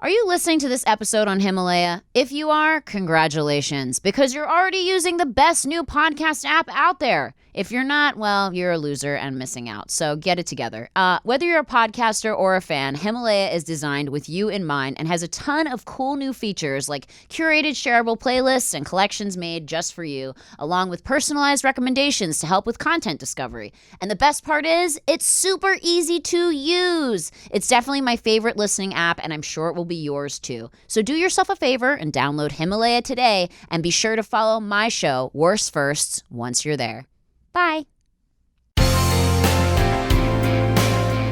Are you listening to this episode on Himalaya? If you are, congratulations, because you're already using the best new podcast app out there. If you're not, well, you're a loser and missing out. So get it together. Whether you're a podcaster or a fan, Himalaya is designed with you in mind and has a ton of cool new features like curated shareable playlists and collections made just for you, along with personalized recommendations to help with content discovery. And the best part is, it's super easy to use. It's definitely my favorite listening app, and I'm sure it will be yours too. So do yourself a favor and download Himalaya today, and be sure to follow my show, Worst Firsts, once you're there. Bye.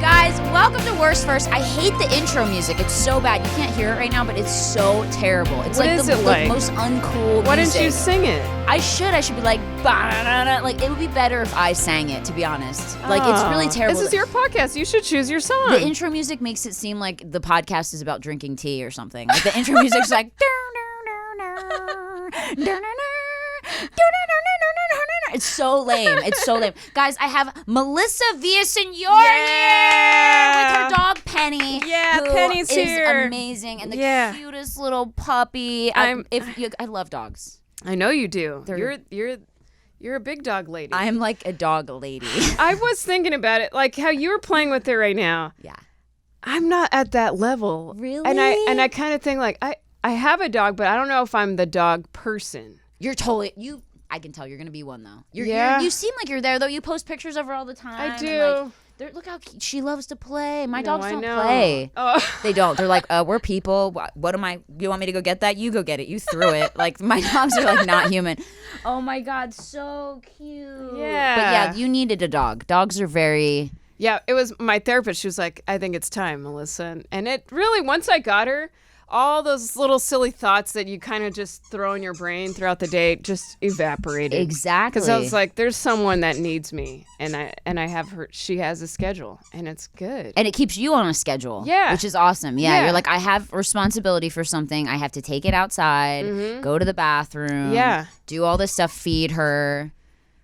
Guys, welcome to Worst First. I hate the intro music. It's so bad. You can't hear it right now, but it's so terrible. It's like the most uncool Why music. didn't you sing it? I should be like, ba-da-da-da. Like, it would be better if I sang it, to be honest. Like, it's really terrible. This is your podcast. You should choose your song. The intro music makes it seem like the podcast is about drinking tea or something. Like, the intro music's like, it's so lame. It's so lame. Guys, I have Melissa Villaseñor here with her dog Penny. Yeah, Penny's here. Is amazing and the cutest little puppy. I love dogs. I know you do. You're a big dog lady. I'm like a dog lady. I was thinking about it, like how you were playing with it right now. Yeah. I'm not at that level. Really? And I kind of think like I have a dog, but I don't know if I'm the dog person. You're totally I can tell you're gonna be one though. You seem like you're there though. You post pictures of her all the time. I do. Look how she loves to play. My dogs don't play. Oh. They don't. They're like, we're people. What am I? You want me to go get that? You go get it. You threw it. Like, my dogs are like not human. Oh my God, so cute. Yeah. But yeah, you needed a dog. Dogs are very. Yeah, it was my therapist. She was like, I think it's time, Melissa. And it really, once I got her, all those little silly thoughts that you kind of just throw in your brain throughout the day just evaporated. Exactly. Because I was like, there's someone that needs me, and I have her. She has a schedule, and it's good. And it keeps you on a schedule. Yeah. Which is awesome. Yeah. You're like, I have responsibility for something. I have to take it outside, go to the bathroom, do all this stuff, feed her.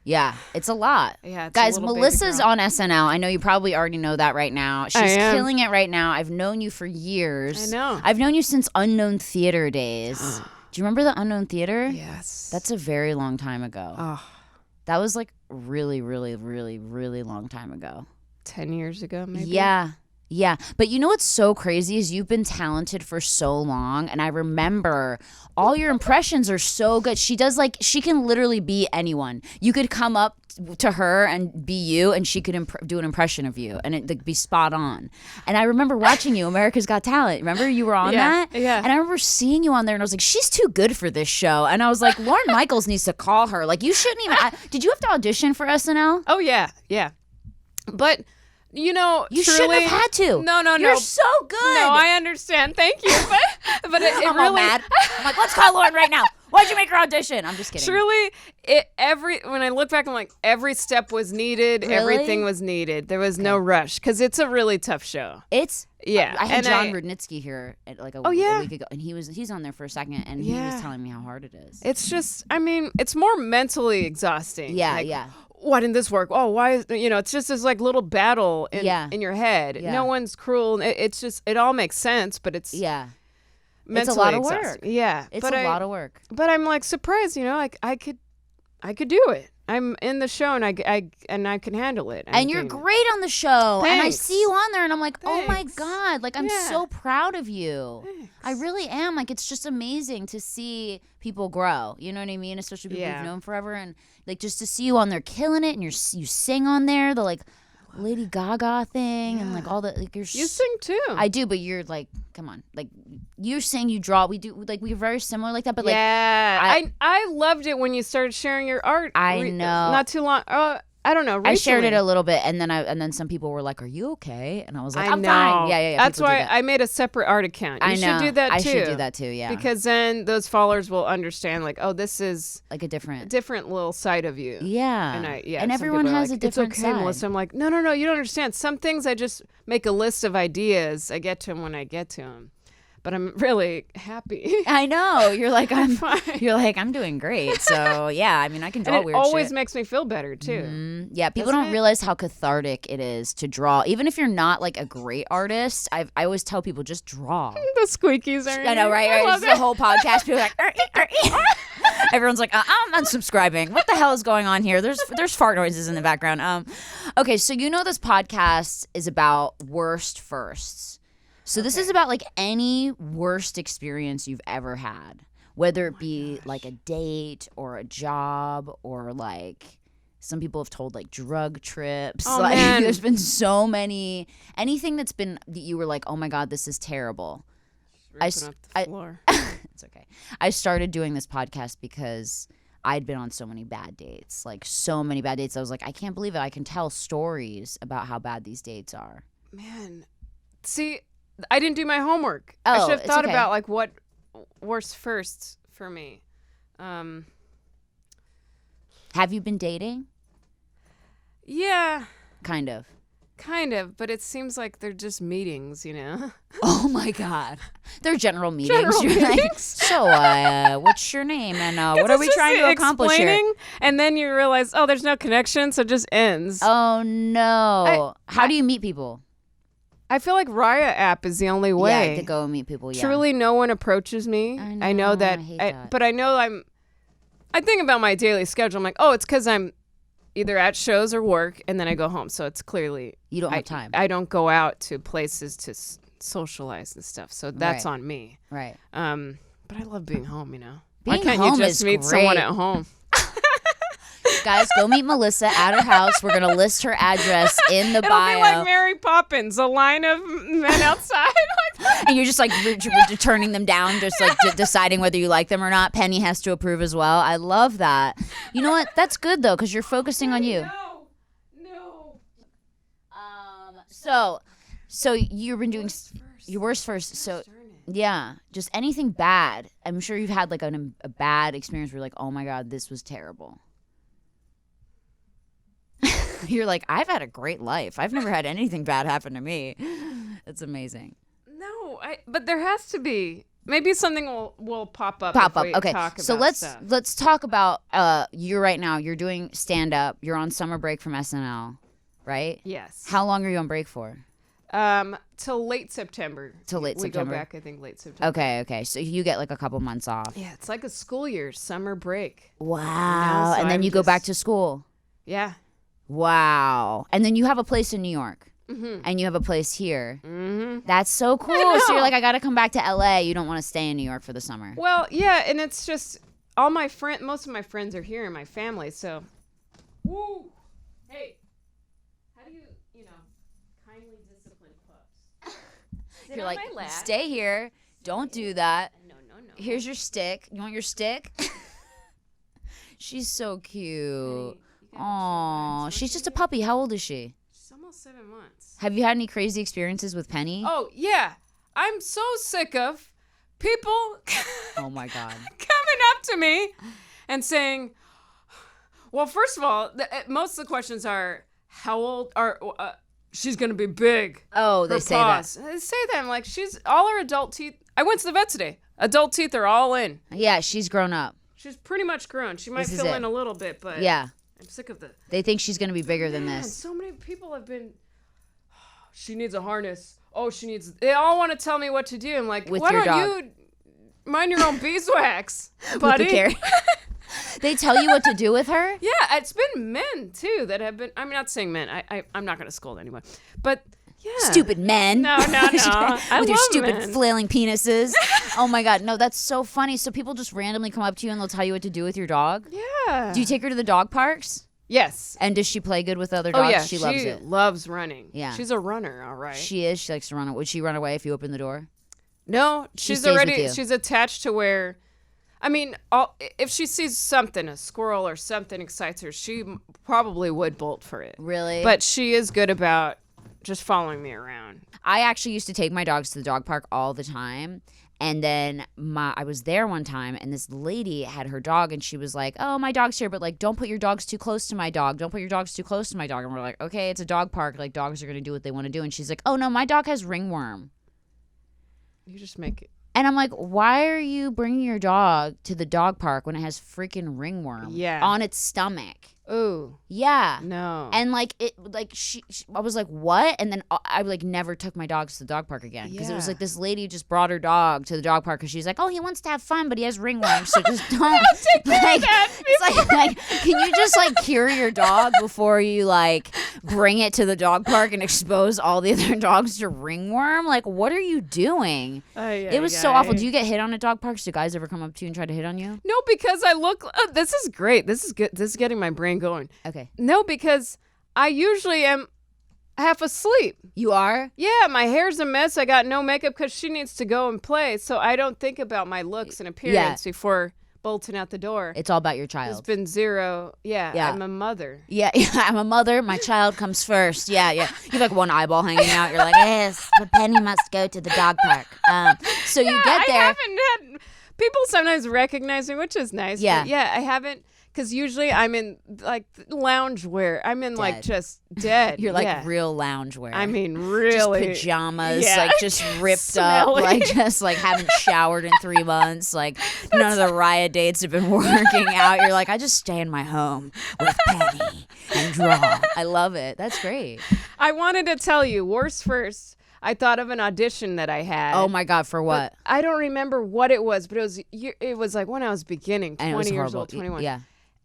Yeah, it's a lot. Yeah, it's guys, a little Melissa's on SNL. I know you probably already know that right now. She's killing it right now. I've known you for years. I know. I've known you since Unknown Theater days. Do you remember the Unknown Theater? Yes. That's a very long time ago. Oh. That was like really, really, really, really long time ago. 10 years ago, maybe? Yeah. Yeah, but you know what's so crazy is you've been talented for so long, and I remember all your impressions are so good. She can literally be anyone. You could come up to her and be you, and she could do an impression of you, and it'd be spot on. And I remember watching you, America's Got Talent. Remember you were on that? Yeah. And I remember seeing you on there, and I was like, she's too good for this show. And I was like, Lorne Michaels needs to call her. Like, you shouldn't even. Did you have to audition for SNL? Oh, yeah. But... You know, you truly, shouldn't have had to. No. You're so good. No, I understand. Thank you. But it I'm really... all mad. I'm like, let's call Lauren right now. Why'd you make her audition? I'm just kidding. Truly, when I look back, I'm like, every step was needed. Really? Everything was needed. There was no rush because it's a really tough show. I had John Rudnitsky here like a week ago, and he's on there for a second, and he was telling me how hard it is. It's just, I mean, it's more mentally exhausting. Yeah. Why didn't this work? Oh, why is it's just this like little battle in your head. Yeah. No one's cruel. It's just it all makes sense, but it's mentally it's a lot of exhausting. work. Yeah, it's a lot of work. But I'm like surprised, like I could do it. I'm in the show and I can handle it. And you're great on the show. Thanks. And I see you on there and I'm like, Thanks. oh my God, like I'm so proud of you. Thanks. I really am. Like it's just amazing to see people grow. You know what I mean? Especially people we've known forever, and like just to see you on there killing it, and you sing on there the like Lady Gaga thing and like all the like you sing too. I do, but you're like, come on, like you're saying you draw. We do like we're very similar like that, but like I loved it when you started sharing your art. I know, not too long. I don't know. Recently. I shared it a little bit, and then some people were like, "Are you okay?" And I was like, "I'm fine." Yeah. That's why I made a separate art account. You should do that too. I should do that too. Yeah. Because then those followers will understand, like, oh, this is like a different little side of you. Yeah. And everyone has a different it's okay, side. Melissa. I'm like, no, you don't understand. Some things I just make a list of ideas. I get to them when I get to them. but I'm really happy. I know. You're like, fine. I'm doing great. So yeah, I mean, I can draw And it weird always shit. makes me feel better too. Yeah, people Doesn't don't it? realize how cathartic it is to draw. Even if you're not like a great artist, I always tell people just draw. The squeakies are. I know, right? I love It's the whole podcast. People are like, everyone's like, I'm unsubscribing. What the hell is going on here? There's fart noises in the background. Okay, so you know this podcast is about worst firsts. So this is about like any worst experience you've ever had, whether it be like a date or a job or like some people have told like drug trips. Oh, like man. there's been so many, anything that you were like, oh my God, this is terrible. Ripping up the floor. It's okay. I started doing this podcast because I'd been on so many bad dates, like so many bad dates. I was like, I can't believe it. I can tell stories about how bad these dates are. Man, see, I didn't do my homework. Oh, I should have it's thought okay. about like what worst firsts for me. Have you been dating? Yeah, Kind of. but it seems like they're just meetings, you know. Oh my God. They're general meetings. General You're like, meetings. so what's your name? And what are we trying to accomplish here? Explaining, and then you realize, oh, there's no connection, so it just ends. Oh no. How do you meet people? I feel like Raya app is the only way. Yeah, to go and meet people. Yeah. Truly, no one approaches me. I know, that, I hate that. but I know I think about my daily schedule. I'm like, oh, it's because I'm either at shows or work, and then I go home. So it's clearly You don't have time. I don't go out to places to socialize and stuff. So that's Right. on me. Right. But I love being home. You know, Being why can't home you just is meet someone great. at home? Guys, go meet Melissa at her house. We're going to list her address in the It'll bio. be like Mary Poppins, a line of men outside. And you're just like turning them down, just like deciding whether you like them or not. Penny has to approve as well. I love that. You know what? That's good though, because you're focusing on you. No. So you've been doing your worst first. So yeah, just anything bad. I'm sure you've had like a bad experience where you're like, oh my God, this was terrible. You're like, I've had a great life. I've never had anything bad happen to me. That's amazing. No, but there has to be. Maybe something will pop up. Pop if up. we Okay. talk So about stuff. let's talk about you right now. You're doing stand up. You're on summer break from SNL, right? Yes. How long are you on break for? Till late September. Till late September. We go back, I think, late September. Okay. So you get like a couple months off. Yeah, it's like a school year, summer break. Wow. so And then I'm you go back just- to school. Yeah. Wow. And then you have a place in New York. Mm-hmm. And you have a place here. Mm-hmm. That's so cool. So you're like, I got to come back to LA. You don't want to stay in New York for the summer. Well, yeah, and it's just most of my friends are here in my family, so. Woo! Hey, how do you kindly discipline pups? Sit You're on like, my lap. stay here. Don't do that. No. Here's your stick. You want your stick? She's so cute. Oh, she's just a puppy. How old is she? She's almost 7 months. Have you had any crazy experiences with Penny? Oh, yeah. I'm so sick of people Oh my God. coming up to me and saying, well, first of all, most of the questions are, how old are, she's going to be big. Oh, they Her say paws. They say that. I'm like, she's, all her adult teeth, I went to the vet today. Adult teeth are all in. that. Yeah, she's grown up. She's pretty much grown. She might This is fill it. in a little bit, but Yeah. I'm sick of the. They think she's going to be bigger than Man, this. so many people have been. She needs a harness. Oh, she needs. They all want to tell me what to do. I'm like, With why your don't dog. you mind your own beeswax, With buddy? the care. They tell you what to do with her? Yeah, it's been men too that have been. I'm not saying men. I'm not going to scold anyone, but yeah. Stupid men. No. I With your love stupid men. flailing penises. Oh my God. No, that's so funny. So people just randomly come up to you and they'll tell you what to do with your dog? Yeah. Do you take her to the dog parks? Yes. And does she play good with other Oh dogs? yeah, She loves it. loves running. Yeah. She's a runner. All right. She is. She likes to run away. Would she run away if you open the door? No, she's stays with already. you. She's attached to where. I mean, if she sees something, a squirrel or something excites her, she probably would bolt for it. Really? But she is good about just following me around. I actually used to take my dogs to the dog park all the time. And then I was there one time, and this lady had her dog, and she was like, oh, my dog's here, but, like, don't put your dogs too close to my dog. Don't put your dogs too close to my dog. And we're like, okay, it's a dog park. Like, dogs are going to do what they want to do. And she's like, oh, no, my dog has ringworm. You just make it. And I'm like, why are you bringing your dog to the dog park when it has freaking ringworm on its stomach? Ooh. Yeah. No. And like she I was like, what? And then I like never took my dogs to the dog park again because it was like this lady just brought her dog to the dog park because she's like, oh, he wants to have fun, but he has ringworm, so just don't. It's like, can you just like cure your dog before you like bring it to the dog park and expose all the other dogs to ringworm? Like, what are you doing? It was so awful. Do you get hit on at dog parks? Do guys ever come up to you and try to hit on you? No, because I look. This is great. This is good. This is getting my brain going. Okay. No, because I usually am half asleep. You are? Yeah, my hair's a mess. I got no makeup because she needs to go and play. So I don't think about my looks and appearance before bolting out the door. It's all about your child. It's been zero. Yeah, I'm a mother. Yeah, I'm a mother. My child comes first. Yeah. You have like one eyeball hanging out. You're like, yes, but Penny must go to the dog park. So you get there. I haven't had people sometimes recognize me, which is nice. Yeah. Yeah, I haven't. Because usually I'm in like lounge wear. I'm in like just dead. You're like real lounge wear. I mean, really. Just pajamas, like just ripped up, like just like haven't showered in 3 months. Like none of the riot dates have been working out. You're like, I just stay in my home with Penny and draw. I love it. That's great. I wanted to tell you, worst first. I thought of an audition that I had. Oh my God, for what? But I don't remember what it was, but it was like when I was beginning, 20 years old, 21. Yeah.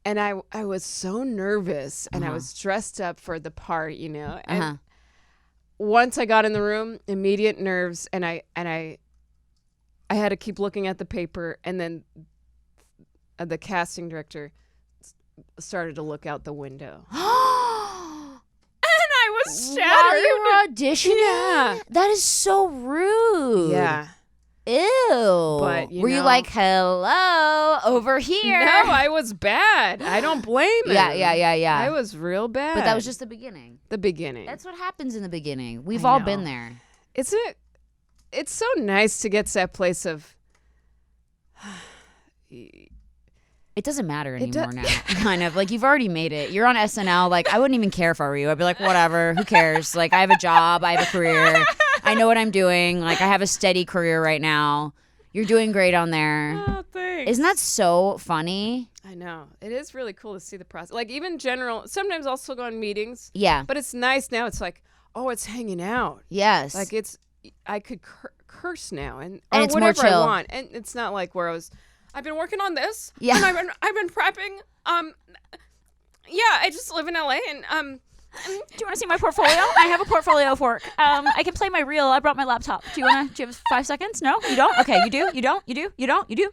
And I was so nervous, and I was dressed up for the part, you know. And once I got in the room, immediate nerves, and I had to keep looking at the paper, and then the casting director started to look out the window. And I was shattered. While you were auditioning? Yeah. That is so rude. Yeah. Ew. But were you like, hello, over here? No, I was bad. I don't blame him. Yeah. I was real bad. But that was just the beginning. The beginning. That's what happens in the beginning. We've all been there. It's so nice to get to that place of it doesn't matter anymore now. Kind of like you've already made it. You're on SNL. Like I wouldn't even care if I were you. I'd be like, whatever. Who cares? Like I have a job. I have a career. I know what I'm doing. Like I have a steady career right now. You're doing great on there. Oh, thanks. Isn't that so funny? I know. It is really cool to see the process. Like even general. Sometimes I'll still go on meetings. Yeah. But it's nice now. It's like, oh, it's hanging out. Yes. Like I could curse now and it's whatever more chill. I want. And it's not like where I've been working on this. Yeah. And I've been prepping. Yeah, I just live in LA and do you want to see my portfolio? I have a portfolio of work. I can play my reel. I brought my laptop. Do you have 5 seconds? No? You don't? Okay, you do? You don't? You do? You don't? You do?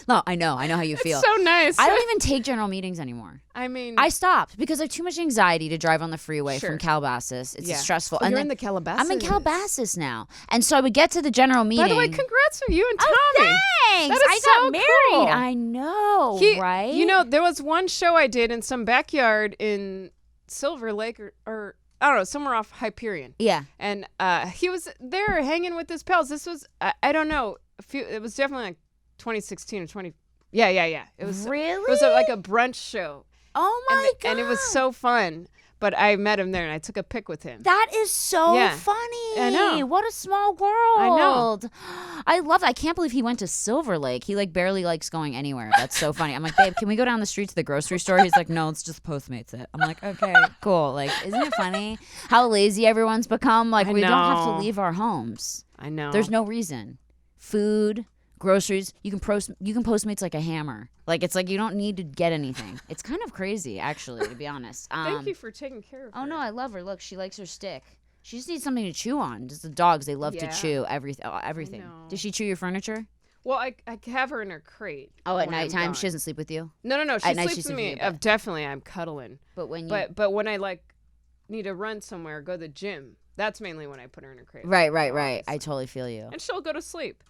No, I know how you feel. It's so nice. I don't even take general meetings anymore. I mean, I stopped because I have too much anxiety to drive on the freeway from Calabasas. It's stressful. Oh, and you're in the Calabasas. I'm in Calabasas now, and so I would get to the general meeting. By the way, congrats for you and Tommy. Thanks. That is I so got married. cool. I know, right? You know, there was one show I did in some backyard in Silver Lake or I don't know, somewhere off Hyperion. Yeah. And he was there hanging with his pals. This was I don't know, it was definitely like 2016 or 20. Yeah. It was really? It was like a brunch show. Oh my God. And it was so fun. But I met him there and I took a pic with him. That is so funny. I know. What a small world. I know. I love that. I can't believe he went to Silver Lake. He like barely likes going anywhere. That's so funny. I'm like, babe, can we go down the street to the grocery store? He's like, no, it's just Postmates it. I'm like, okay, cool. Like, isn't it funny how lazy everyone's become? Like, we don't have to leave our homes. I know. There's no reason. Food, groceries, you can Postmates like a hammer. Like it's like you don't need to get anything. It's kind of crazy, actually, to be honest. Thank you for taking care of her. Oh no, I love her. Look, she likes her stick. She just needs something to chew on. Just the dogs, they love to chew everything. Does she chew your furniture? Well, I have her in her crate. Oh, at nighttime she doesn't sleep with you? No. She at night sleeps with me. You, definitely, I'm cuddling. But when you but when I like need to run somewhere, go to the gym. That's mainly when I put her in her crate. Right. I totally feel you. And she'll go to sleep.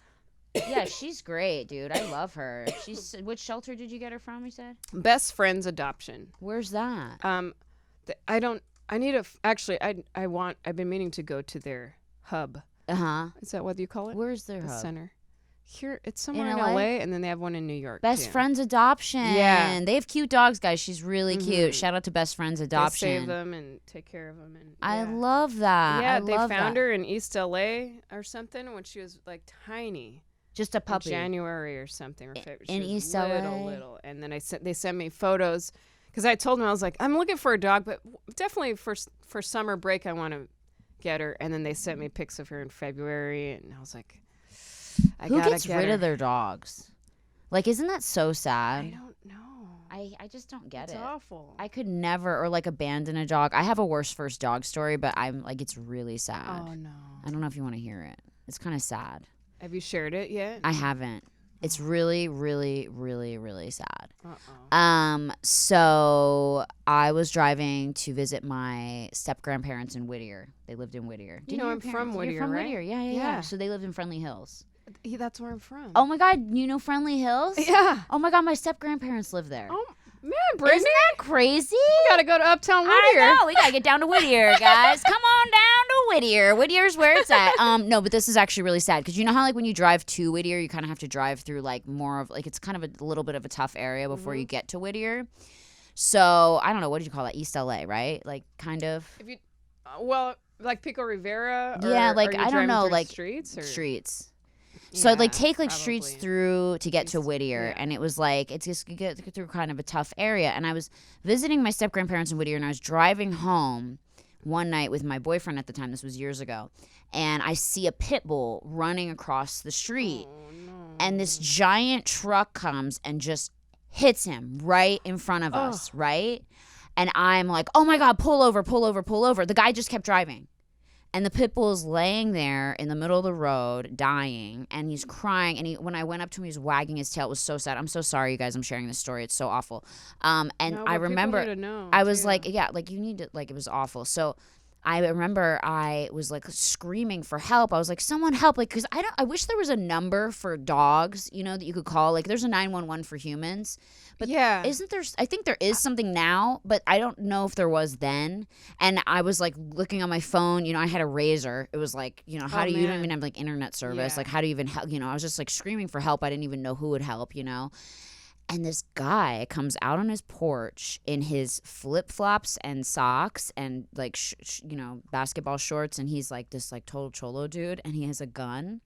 Yeah, she's great, dude. I love her. Which shelter did you get her from, you said? Best Friends Adoption. Where's that? I've been meaning to go to their hub. Uh-huh. Is that what you call it? Where's their the hub? center. here. It's somewhere in LA? LA, and then they have one in New York. Best too. Friends Adoption. Yeah. They have cute dogs, guys. She's really cute. Shout out to Best Friends They Adoption. save them and take care of them. And I love that. Yeah, I they love found that. her in East LA or something when she was like tiny. Just a puppy. January or something. Or February. In She was East LA? little. And then they sent me photos because I told them, I was like, I'm looking for a dog, but definitely for summer break, I want to get her. And then they sent me pics of her in February, and I was like, Who gotta gets get rid her. of their dogs? Like, isn't that so I sad? don't know. I just don't get It's it. awful. I could never, or like abandon a dog. I have a worst first dog story, but I'm like, it's really sad. Oh no. I don't know if you want to hear it. It's kind of sad. Have you shared it yet? I haven't. It's really, really, really, really sad. Uh-oh. So I was driving to visit my step grandparents in Whittier. They lived in Whittier. You know, I'm from Whittier, You're from right? Whittier, yeah. Yeah. So they lived in Friendly Hills. That's where I'm from. Oh my God, you know Friendly Hills? Yeah. Oh my God, my step grandparents live there. Oh man, Brittany, Isn't that crazy? we gotta go to Uptown Whittier. I know. We gotta get down to Whittier, guys. Come on down to Whittier. Whittier's where it's at. No, but this is actually really sad because you know how like when you drive to Whittier, you kind of have to drive through like more of like it's kind of a little bit of a tough area before you get to Whittier. So I don't know, what did you call that? East LA, right? Like kind of If you, well, like Pico Rivera. Or Yeah, like, are you I don't driving know, through like, streets. Or? streets. So I'd like Yeah, take like streets probably. through to get to East- Whittier, yeah. and it was like it's just you get through kind of a tough area. And I was visiting my step grandparents in Whittier, and I was driving home one night with my boyfriend at the time. This was years ago, and I see a pit bull running across the street, Oh no. and this giant truck comes and just hits him right in front of us, right? And I'm like, oh my God, pull over, pull over, pull over. The guy just kept driving. And the pit bull is laying there in the middle of the road, dying, and he's crying. And when I went up to him, he was wagging his tail. It was so sad. I'm so sorry, you guys. I'm sharing this story. It's so awful. And No, I but people remember, need to know, I was too. like, yeah, like you need to, like it was awful. So I remember I was like screaming for help. I was like, someone help, like, because I wish there was a number for dogs, you know, that you could call. Like, there's a 911 for humans. But yeah. isn't there? I think there is something now, but I don't know if there was then. And I was like looking on my phone. You know, I had a Razor. It was like, you know, how Oh, do you don't man. even have like internet service? Yeah. Like, how do you even help? You know, I was just like screaming for help. I didn't even know who would help. You know. And this guy comes out on his porch in his flip flops and socks and like you know, basketball shorts, and he's like this like total cholo dude, and he has a gun,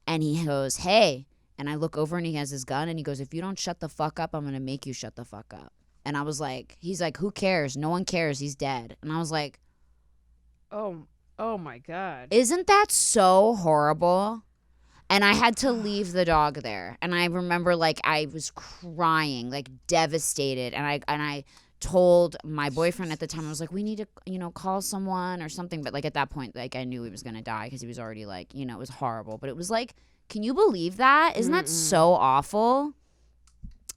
and he goes, "Hey." And I look over and he has his gun and he goes, if you don't shut the fuck up, I'm going to make you shut the fuck up. And I was like, he's like, who cares? No one cares. He's dead. And I was like, Oh my God. isn't that so horrible? And I had to leave the dog there. And I remember like I was crying, like devastated. And I told my boyfriend at the time, I was like, we need to, you know, call someone or something. But like at that point, like I knew he was going to die because he was already like, you know, it was horrible. But it was like, can you believe that? Isn't that so awful?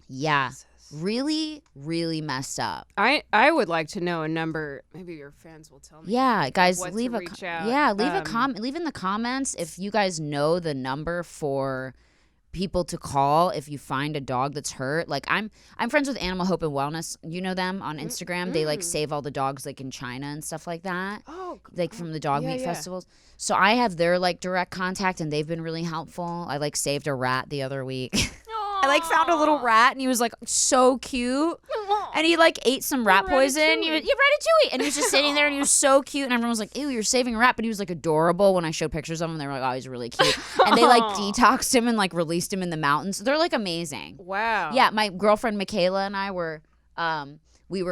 Yeah. Jesus. Really, really messed up. I would like to know a number. Maybe your fans will tell me. Yeah, guys, what to leave a reach out. leave a comment. Leave in the comments if you guys know the number for people to call if you find a dog that's hurt. Like I'm friends with Animal Hope and Wellness. You know them on Instagram. They like save all the dogs like in China and stuff like that. Oh, Like from the dog yeah, meat yeah. festivals. So I have their like direct contact and they've been really helpful. I like saved a rat the other week. I like found a little rat and he was like so cute. And he like ate some rat poison. He was, Ratatouille. And he was just sitting there and he was so cute. And everyone was like, ew, you're saving a rat. But he was like adorable. When I showed pictures of him, they were like, oh, he's really cute. And they like detoxed him and like released him in the mountains. They're like amazing. Wow. Yeah, my girlfriend Michaela and I were we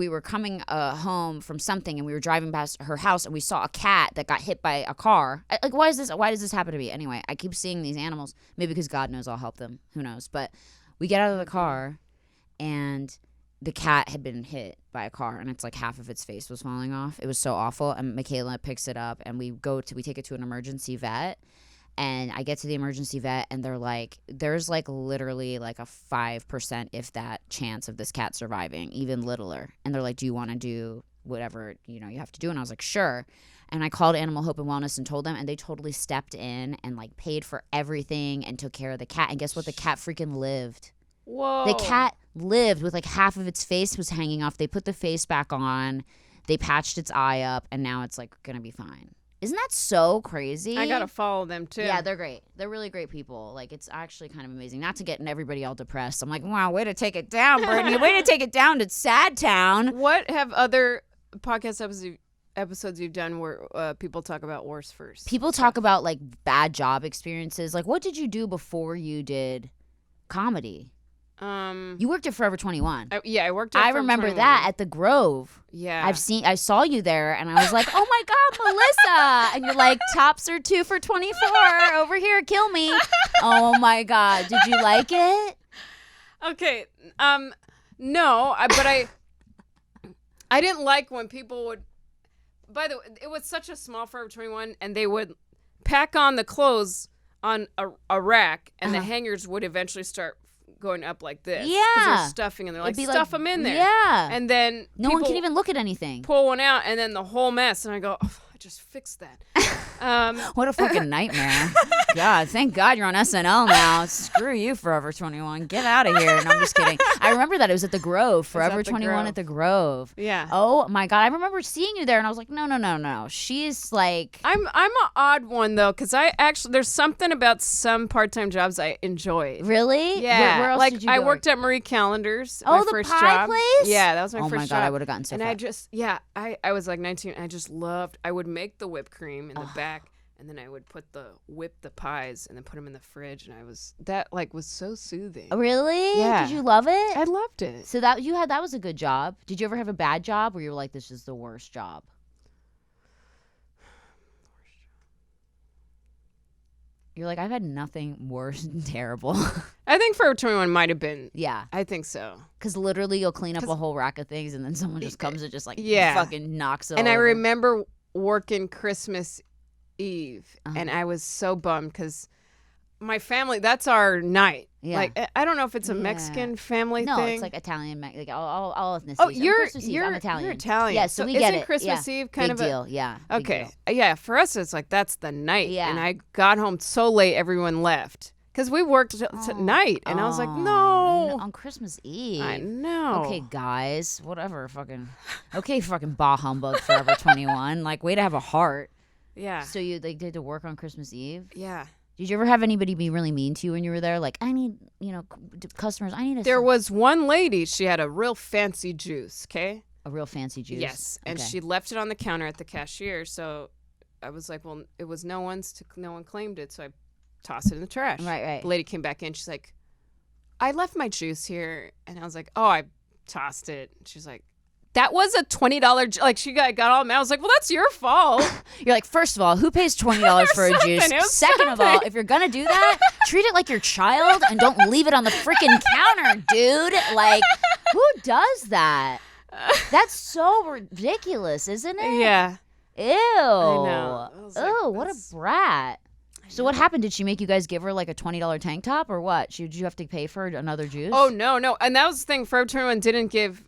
were coming home from something and we were driving past her house and we saw a cat that got hit by a car. Like, why does this happen to me? Anyway, I keep seeing these animals. Maybe because God knows I'll help them. Who knows? But we get out of the car and the cat had been hit by a car and it's like half of its face was falling off. It was so awful. And Michaela picks it up and we take it to an emergency vet. And I get to the emergency vet and they're like, there's like literally like a 5%, if that, chance of this cat surviving, even littler. And they're like, do you want to do whatever, you know, you have to do? And I was like, sure. And I called Animal Hope and Wellness and told them, and they totally stepped in and like paid for everything and took care of the cat. And guess what? The cat freaking lived. Whoa. The cat lived with like half of its face was hanging off. They put the face back on. They patched its eye up and now it's like going to be fine. Isn't that so crazy? I gotta follow them too. Yeah, they're great. They're really great people. Like, it's actually kind of amazing. Not to get everybody all depressed. I'm like, wow, way to take it down, Brittany. Way to take it down to Sad Town. What have other podcast episodes you've done where people talk about worst first? People talk about, like, bad job experiences. Like, what did you do before you did comedy? You worked at Forever 21. I worked at I Forever remember 21. that at the Grove. Yeah. I saw you there, and I was like, oh my God, Melissa. And you're like, tops are 2 for $24 over here. Kill me. Oh my God. Did you like it? Okay. No, but I didn't like when people would, by the way, it was such a small Forever 21, and they would pack on the clothes on a rack, and the hangers would eventually start going up like this. Yeah. Because they're stuffing, and they're like, stuff them in there. Yeah. And then no one can even look at anything. Pull one out, and then the whole mess, and I go, oh, I just fixed that. What a fucking nightmare. God, thank God you're on SNL now. Screw you, Forever 21. Get out of here. No, I'm just kidding. I remember that. It was at the Grove. Forever 21 at the Grove. Yeah. Oh, my God. I remember seeing you there, and I was like, no. She's like... I'm an odd one, though, because there's something about some part-time jobs I enjoyed. Really? Yeah. Where else like, did you I go? worked at Marie Callender's, Oh, my the first pie job. place? Yeah, that was my oh first my job. God, I would have gotten so and fat. I was like 19. I just loved, I would make the whipped cream in the back, and then I would whip the pies and then put them in the fridge, and that was so soothing. Really? Yeah. Did you love it? I loved it. So that was a good job. Did you ever have a bad job where you were like, this is the worst job? You're like, I've had nothing worse than terrible. I think Forever 21 might have been. Yeah. I think so. Because literally you'll clean up a whole rack of things and then someone just comes and just like fucking knocks it And all I over. remember working Christmas Eve, and I was so bummed because my family, that's our night. Yeah. Like, I don't know if it's a Mexican family no, thing. it's like Italian, like all ethnicities. Oh, I'm Italian. You're Italian. Yeah, so we isn't get it. Christmas Eve kind big of deal. Yeah. Big Okay. deal. Yeah, for us, it's like that's the night. Yeah. And I got home so late, everyone left. Because we worked at night. And I was like, no. On Christmas Eve. I know. Okay, guys. Whatever. Fucking bah humbug Forever 21. Like, way to have a heart. Yeah. So you did to work on Christmas Eve? Yeah. Did you ever have anybody be really mean to you when you were there? Like, I need, customers, I need a... There was one lady, she had a real fancy juice, okay? A real fancy juice? Yes. And okay. she left it on the counter at the cashier. So I was like, well, it was no one claimed it. So I tossed it in the trash. Right. The lady came back in. She's like, I left my juice here. And I was like, oh, I tossed it. She's like, that was a $20 like she got all mad. I was like, well, that's your fault. You're like, first of all, who pays $20 for a juice? Second of all, if you're gonna do that, treat it like your child and don't leave it on the freaking counter, dude. Like, who does that? That's so ridiculous, isn't it? Yeah. Ew. I know. I was like, Ew, what a brat. So what happened? Did she make you guys give her like a $20 tank top or what? Did you have to pay for another juice? Oh, no. And that was the thing. Forever 21 didn't give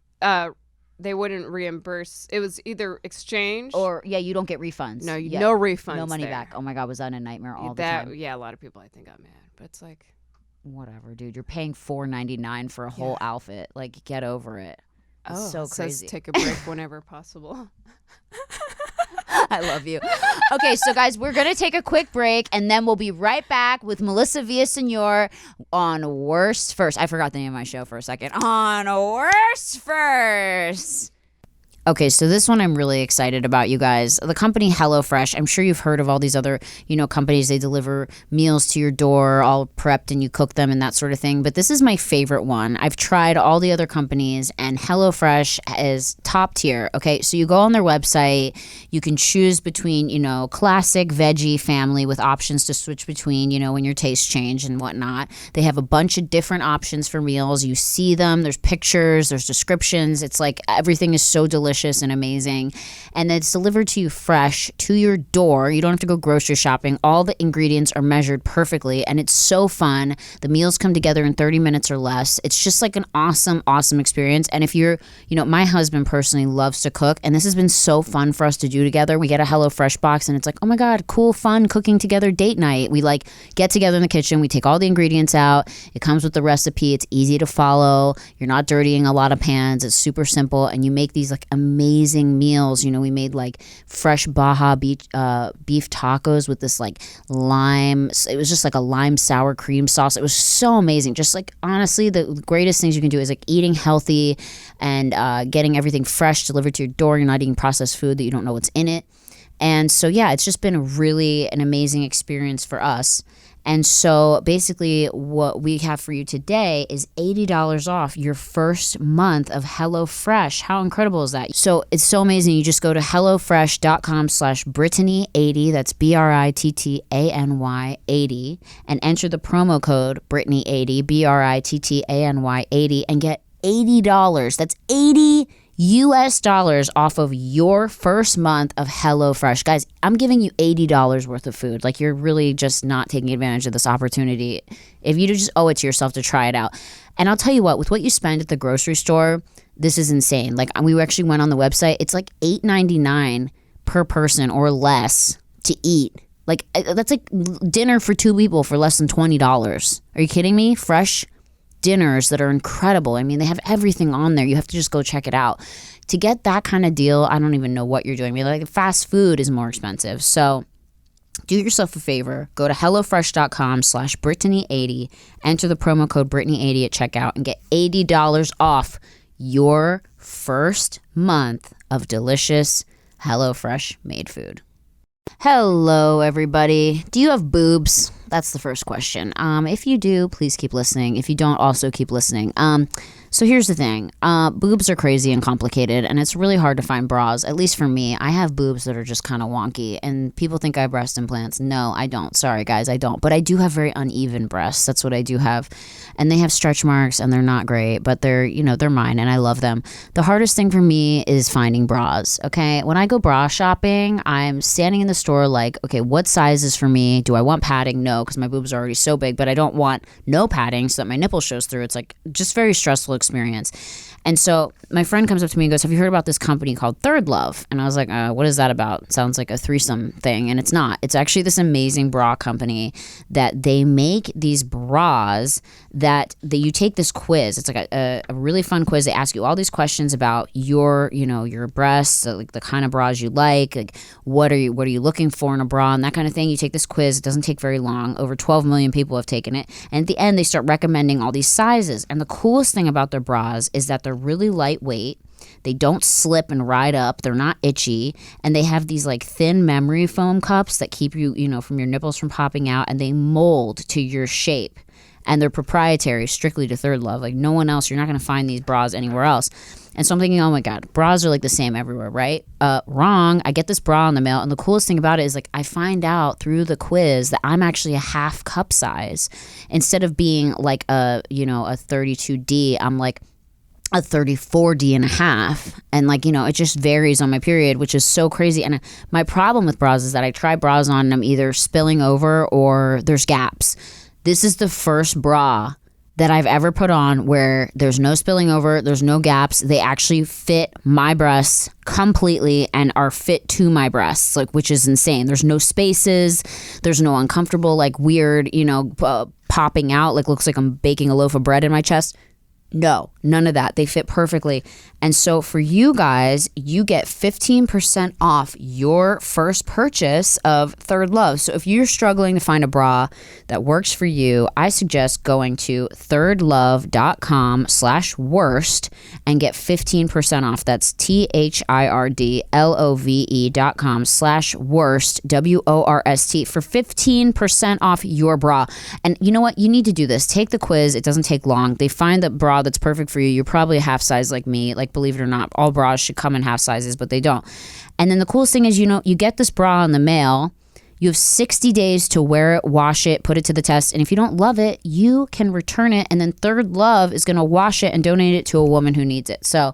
they wouldn't reimburse. It was either exchange or you don't get refunds. No, no refunds. No money there. back. Oh my God, was that a nightmare all the time? Yeah, a lot of people I think got mad, but it's like whatever, dude. You're paying $4.99 for a whole outfit. Like, get over it. It's so crazy. Says take a break whenever possible. I love you. Okay, so guys, we're going to take a quick break, and then we'll be right back with Melissa Villaseñor on Worst First. I forgot the name of my show for a second. On Worst First. Okay, so this one I'm really excited about, you guys. The company HelloFresh, I'm sure you've heard of all these other, companies. They deliver meals to your door, all prepped, and you cook them and that sort of thing. But this is my favorite one. I've tried all the other companies, and HelloFresh is top tier. Okay, so you go on their website. You can choose between, classic veggie family with options to switch between, when your tastes change and whatnot. They have a bunch of different options for meals. You see them. There's pictures. There's descriptions. It's like everything is so delicious and amazing, and it's delivered to you fresh to your door. You don't have to go grocery shopping. All the ingredients are measured perfectly, and it's so fun. The meals come together in 30 minutes or less. It's just like an awesome experience. And if you're, my husband personally loves to cook, and this has been so fun for us to do together. We get a HelloFresh box, and it's like, oh my God, cool, fun cooking together date night. We like get together in the kitchen. We take all the ingredients out. It comes with the recipe. It's easy to follow. You're not dirtying a lot of pans. It's super simple, and you make these like amazing meals. You know, we made like fresh Baja beef tacos with this like lime. It was just like a lime sour cream sauce. It was so amazing. Just like, honestly, the greatest things you can do is like eating healthy and getting everything fresh delivered to your door. You're not eating processed food that you don't know what's in it. And so, yeah, it's just been really an amazing experience for us. And so basically what we have for you today is $80 off your first month of HelloFresh. How incredible is that? So it's so amazing. You just go to HelloFresh.com/Brittany80, that's BRITTANY80, and enter the promo code Brittany80, BRITTANY80, and get $80. That's $80 off of your first month of HelloFresh. Guys, I'm giving you $80 worth of food. Like, you're really just not taking advantage of this opportunity. If you just owe it to yourself to try it out. And I'll tell you what, with what you spend at the grocery store, this is insane. Like, we actually went on the website. It's like $8.99 per person or less to eat. Like, that's like dinner for 2 people for less than $20. Are you kidding me? Fresh dinners that are incredible. I mean, they have everything on there. You have to just go check it out. To get that kind of deal, I don't even know what you're doing. I mean, like, fast food is more expensive. So do yourself a favor. Go to HelloFresh.com/Brittany80, enter the promo code Brittany80 at checkout, and get $80 off your first month of delicious HelloFresh made food. Hello, everybody. Do you have boobs? That's the first question. If you do, please keep listening. If you don't, also keep listening. So here's the thing. Boobs are crazy and complicated, and it's really hard to find bras. At least for me, I have boobs that are just kind of wonky, and people think I have breast implants. No, I don't. Sorry, guys, I don't. But I do have very uneven breasts. That's what I do have. And they have stretch marks, and they're not great, but they're mine, and I love them. The hardest thing for me is finding bras, okay? When I go bra shopping, I'm standing in the store like, okay, what size is for me? Do I want padding? No, because my boobs are already so big, but I don't want no padding so that my nipple shows through. It's like just very stressful experience. And so my friend comes up to me and goes, have you heard about this company called ThirdLove? And I was like, what is that about? Sounds like a threesome thing. And it's not. It's actually this amazing bra company that they make these bras that you take this quiz. It's like a really fun quiz. They ask you all these questions about your breasts, like the kind of bras you like what are you looking for in a bra and that kind of thing. You take this quiz. It doesn't take very long. Over 12 million people have taken it. And at the end, they start recommending all these sizes. And the coolest thing about their bras is that they're really lightweight. They don't slip and ride up. They're not itchy. And they have these like thin memory foam cups that keep you, from your nipples from popping out, and they mold to your shape. And they're proprietary strictly to ThirdLove. Like, no one else, you're not going to find these bras anywhere else. And so I'm thinking, oh my God, bras are like the same everywhere, right? Wrong. I get this bra in the mail, and the coolest thing about it is like I find out through the quiz that I'm actually a half cup size. Instead of being like a 32D, I'm like a 34D and a half. And like, it just varies on my period, which is so crazy. And my problem with bras is that I try bras on and I'm either spilling over or there's gaps. This is the first bra that I've ever put on where there's no spilling over, there's no gaps. They actually fit my breasts completely and are fit to my breasts, like, which is insane. There's no spaces, there's no uncomfortable, like weird, popping out, like looks like I'm baking a loaf of bread in my chest. No, none of that. They fit perfectly. And so for you guys, you get 15% off your first purchase of ThirdLove. So if you're struggling to find a bra that works for you, I suggest going to thirdlove.com/worst and get 15% off. That's ThirdLove.com/worst, WORST, for 15% off your bra. And you know what? You need to do this. Take the quiz. It doesn't take long. They find the bra that's perfect for you. You're probably a half size like me. Like, believe it or not, all bras should come in half sizes, but they don't. And then the coolest thing is, you get this bra in the mail. You have 60 days to wear it, wash it, put it to the test. And if you don't love it, you can return it. And then ThirdLove is going to wash it and donate it to a woman who needs it. So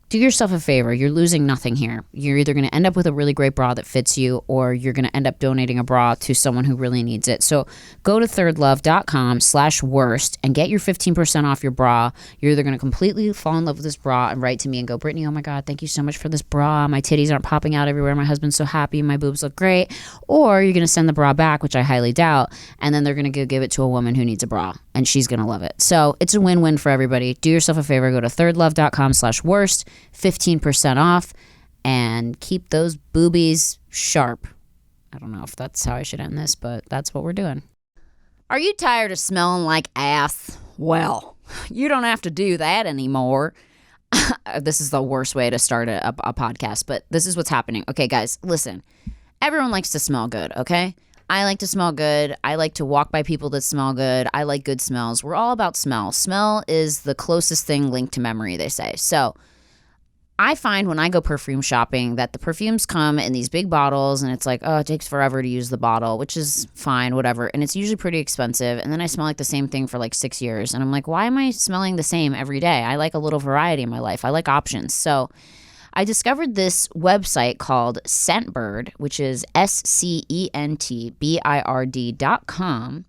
do yourself a favor. You're losing nothing here. You're either going to end up with a really great bra that fits you, or you're going to end up donating a bra to someone who really needs it. So go to thirdlove.com/worst and get your 15% off your bra. You're either going to completely fall in love with this bra and write to me and go, Brittany, oh my God, thank you so much for this bra. My titties aren't popping out everywhere. My husband's so happy. My boobs look great. Or you're going to send the bra back, which I highly doubt, and then they're going to go give it to a woman who needs a bra, and she's going to love it. So it's a win-win for everybody. Do yourself a favor. Go to thirdlove.com/worst. 15% off, and keep those boobies sharp. I don't know if that's how I should end this, but that's what we're doing. Are you tired of smelling like ass? Well, you don't have to do that anymore. This is the worst way to start a podcast, but this is what's happening. Okay, guys, listen. Everyone likes to smell good, okay? I like to smell good. I like to walk by people that smell good. I like good smells. We're all about smell. Smell is the closest thing linked to memory, they say. So I find when I go perfume shopping that the perfumes come in these big bottles, and it's like, oh, it takes forever to use the bottle, which is fine, whatever. And it's usually pretty expensive. And then I smell like the same thing for like 6 years. And I'm like, why am I smelling the same every day? I like a little variety in my life. I like options. So I discovered this website called Scentbird, which is SCENTBIRD.com.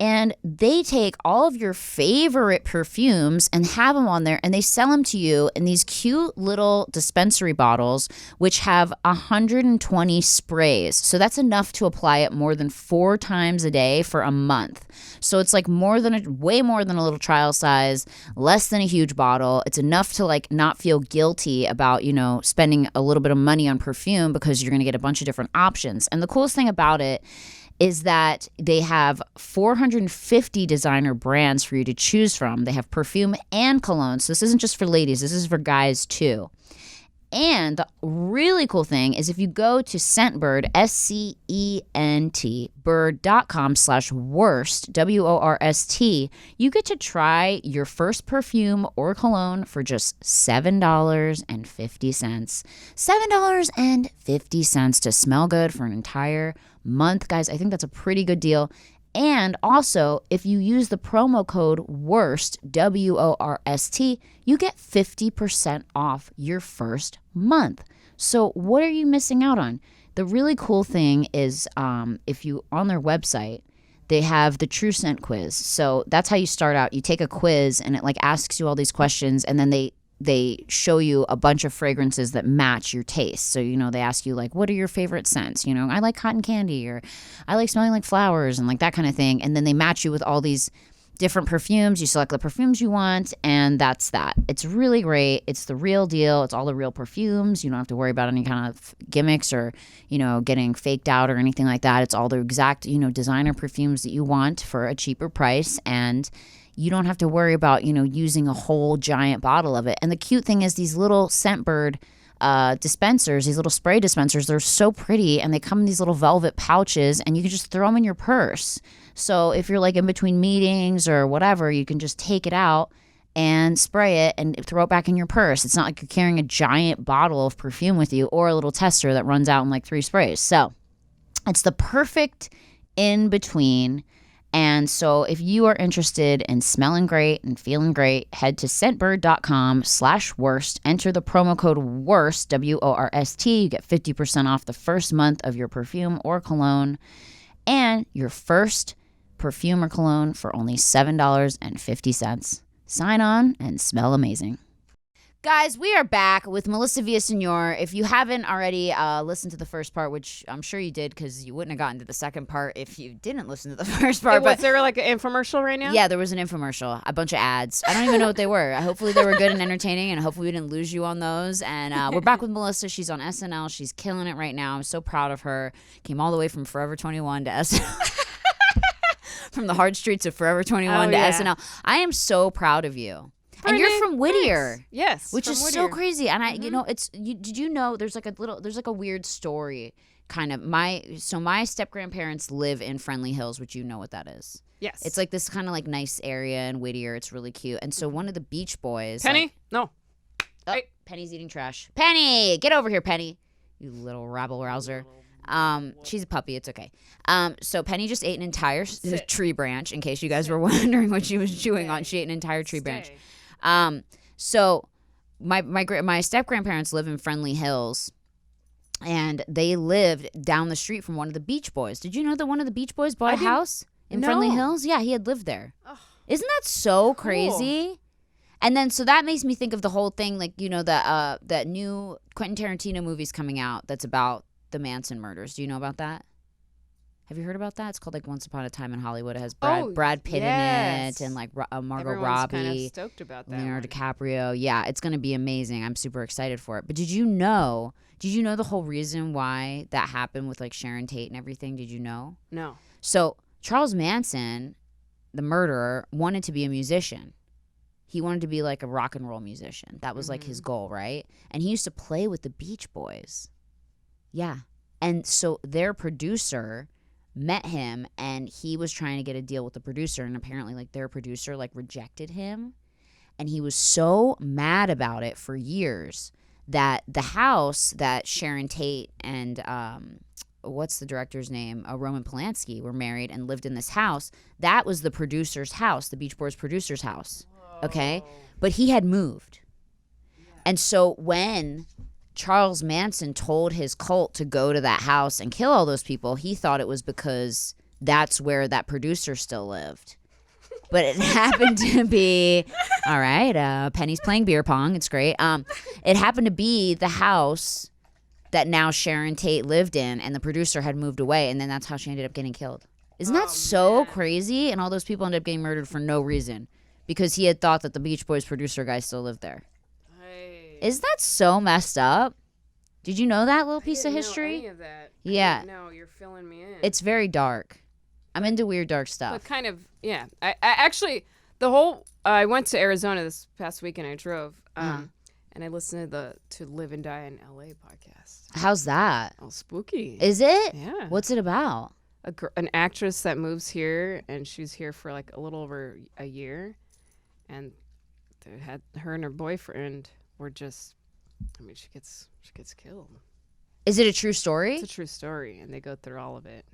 And they take all of your favorite perfumes and have them on there, and they sell them to you in these cute little dispensary bottles, which have 120 sprays. So that's enough to apply it more than 4 times a day for a month. So it's like way more than a little trial size, less than a huge bottle. It's enough to like not feel guilty about, spending a little bit of money on perfume, because you're going to get a bunch of different options. And the coolest thing about it is that they have 450 designer brands for you to choose from. They have perfume and cologne. So this isn't just for ladies. This is for guys too. And the really cool thing is if you go to Scentbird, SCENT, bird.com/worst, WORST, you get to try your first perfume or cologne for just $7.50. $7.50 to smell good for an entire month. Guys, I think that's a pretty good deal. And also, if you use the promo code WORST, WORST, you get 50% off your first month. So what are you missing out on? The really cool thing is if you, on their website, they have the True Scent quiz. So that's how you start out. You take a quiz and it like asks you all these questions, and then they show you a bunch of fragrances that match your taste. So, they ask you like, what are your favorite scents? I like cotton candy, or I like smelling like flowers, and like that kind of thing. And then they match you with all these different perfumes. You select the perfumes you want, and that's that. It's really great. It's the real deal. It's all the real perfumes. You don't have to worry about any kind of gimmicks or, getting faked out or anything like that. It's all the exact, designer perfumes that you want for a cheaper price. And you don't have to worry about, using a whole giant bottle of it. And the cute thing is these little Scentbird dispensers, these little spray dispensers, they're so pretty, and they come in these little velvet pouches, and you can just throw them in your purse. So if you're like in between meetings or whatever, you can just take it out and spray it and throw it back in your purse. It's not like you're carrying a giant bottle of perfume with you, or a little tester that runs out in like 3 sprays. So it's the perfect in between. And so if you are interested in smelling great and feeling great, head to scentbird.com/worst. Enter the promo code WORST, WORST. You get 50% off the first month of your perfume or cologne, and your first perfume or cologne for only $7.50. Sign on and smell amazing. Guys, we are back with Melissa Villaseñor. If you haven't already listened to the first part, which I'm sure you did because you wouldn't have gotten to the second part if you didn't listen to the first part. Was there like an infomercial right now? Yeah, there was an infomercial, a bunch of ads. I don't even know what they were. Hopefully they were good and entertaining, and hopefully we didn't lose you on those. And we're back with Melissa. She's on SNL. She's killing it right now. I'm so proud of her. Came all the way from Forever 21 to SNL. From the hard streets of Forever 21 to SNL. I am so proud of you. And you're from Whittier. Thanks. Yes. Which is Whittier. so crazy. And did you know there's like a weird story kind of. My step grandparents live in Friendly Hills, which you know what that is. Yes. It's like this kind of like nice area in Whittier. It's really cute. And so one of the Beach Boys. Penny? No. Oh, Hey. Penny's eating trash. Penny, get over here, Penny. You little rabble rouser. She's a puppy. It's okay. So Penny just ate an entire tree branch. In case you guys were wondering what she was chewing on, she ate an entire tree branch. So my step grandparents live in Friendly Hills, and they lived down the street from one of the Beach Boys. Did you know that one of the Beach Boys bought a house in Friendly Hills? Yeah, he had lived there. Oh, isn't that so crazy? And then so that makes me think of the whole thing, like that new Quentin Tarantino movie's coming out that's about the Manson murders. Do you know about that? Have you heard about that? It's called like Once Upon a Time in Hollywood. It has Brad Pitt in it and like Margot Everyone's Robbie, kind of stoked about that. Leonardo DiCaprio. Yeah, it's gonna be amazing. I'm super excited for it. But did you know the whole reason why that happened with like Sharon Tate and everything? Did you know? No. So Charles Manson, the murderer, wanted to be a musician. He wanted to be like a rock and roll musician. That was like his goal, right? And he used to play with the Beach Boys. Yeah. And so their producer met him, and he was trying to get a deal with the producer, and apparently like their producer like rejected him, and he was so mad about it for years that the house that Sharon Tate and what's the director's name, Roman Polanski, were married and lived in this house, that was the producer's house, the Beach Boys producer's house. Okay, but he had moved. And so when Charles Manson told his cult to go to that house and kill all those people, he thought it was because that's where that producer still lived. But it happened to be, all right, Penny's playing beer pong. It's great. It happened to be the house that now Sharon Tate lived in, and the producer had moved away, and then that's how she ended up getting killed. Isn't that so crazy? And all those people ended up getting murdered for no reason because he had thought that the Beach Boys producer guy still lived there. Is that so messed up? Did you know that little piece of history? Any of that. Yeah. No, you're filling me in. It's very dark. I'm into weird, dark stuff. But kind of, yeah. I actually, I went to Arizona this past weekend. I drove, and I listened to Live and Die in L.A. podcast. How's that? Oh, spooky. Is it? Yeah. What's it about? An actress that moves here, and she's here for like a little over a year, and they had her and her boyfriend were just, I mean, she gets killed. Is it a true story? It's a true story, and they go through all of it.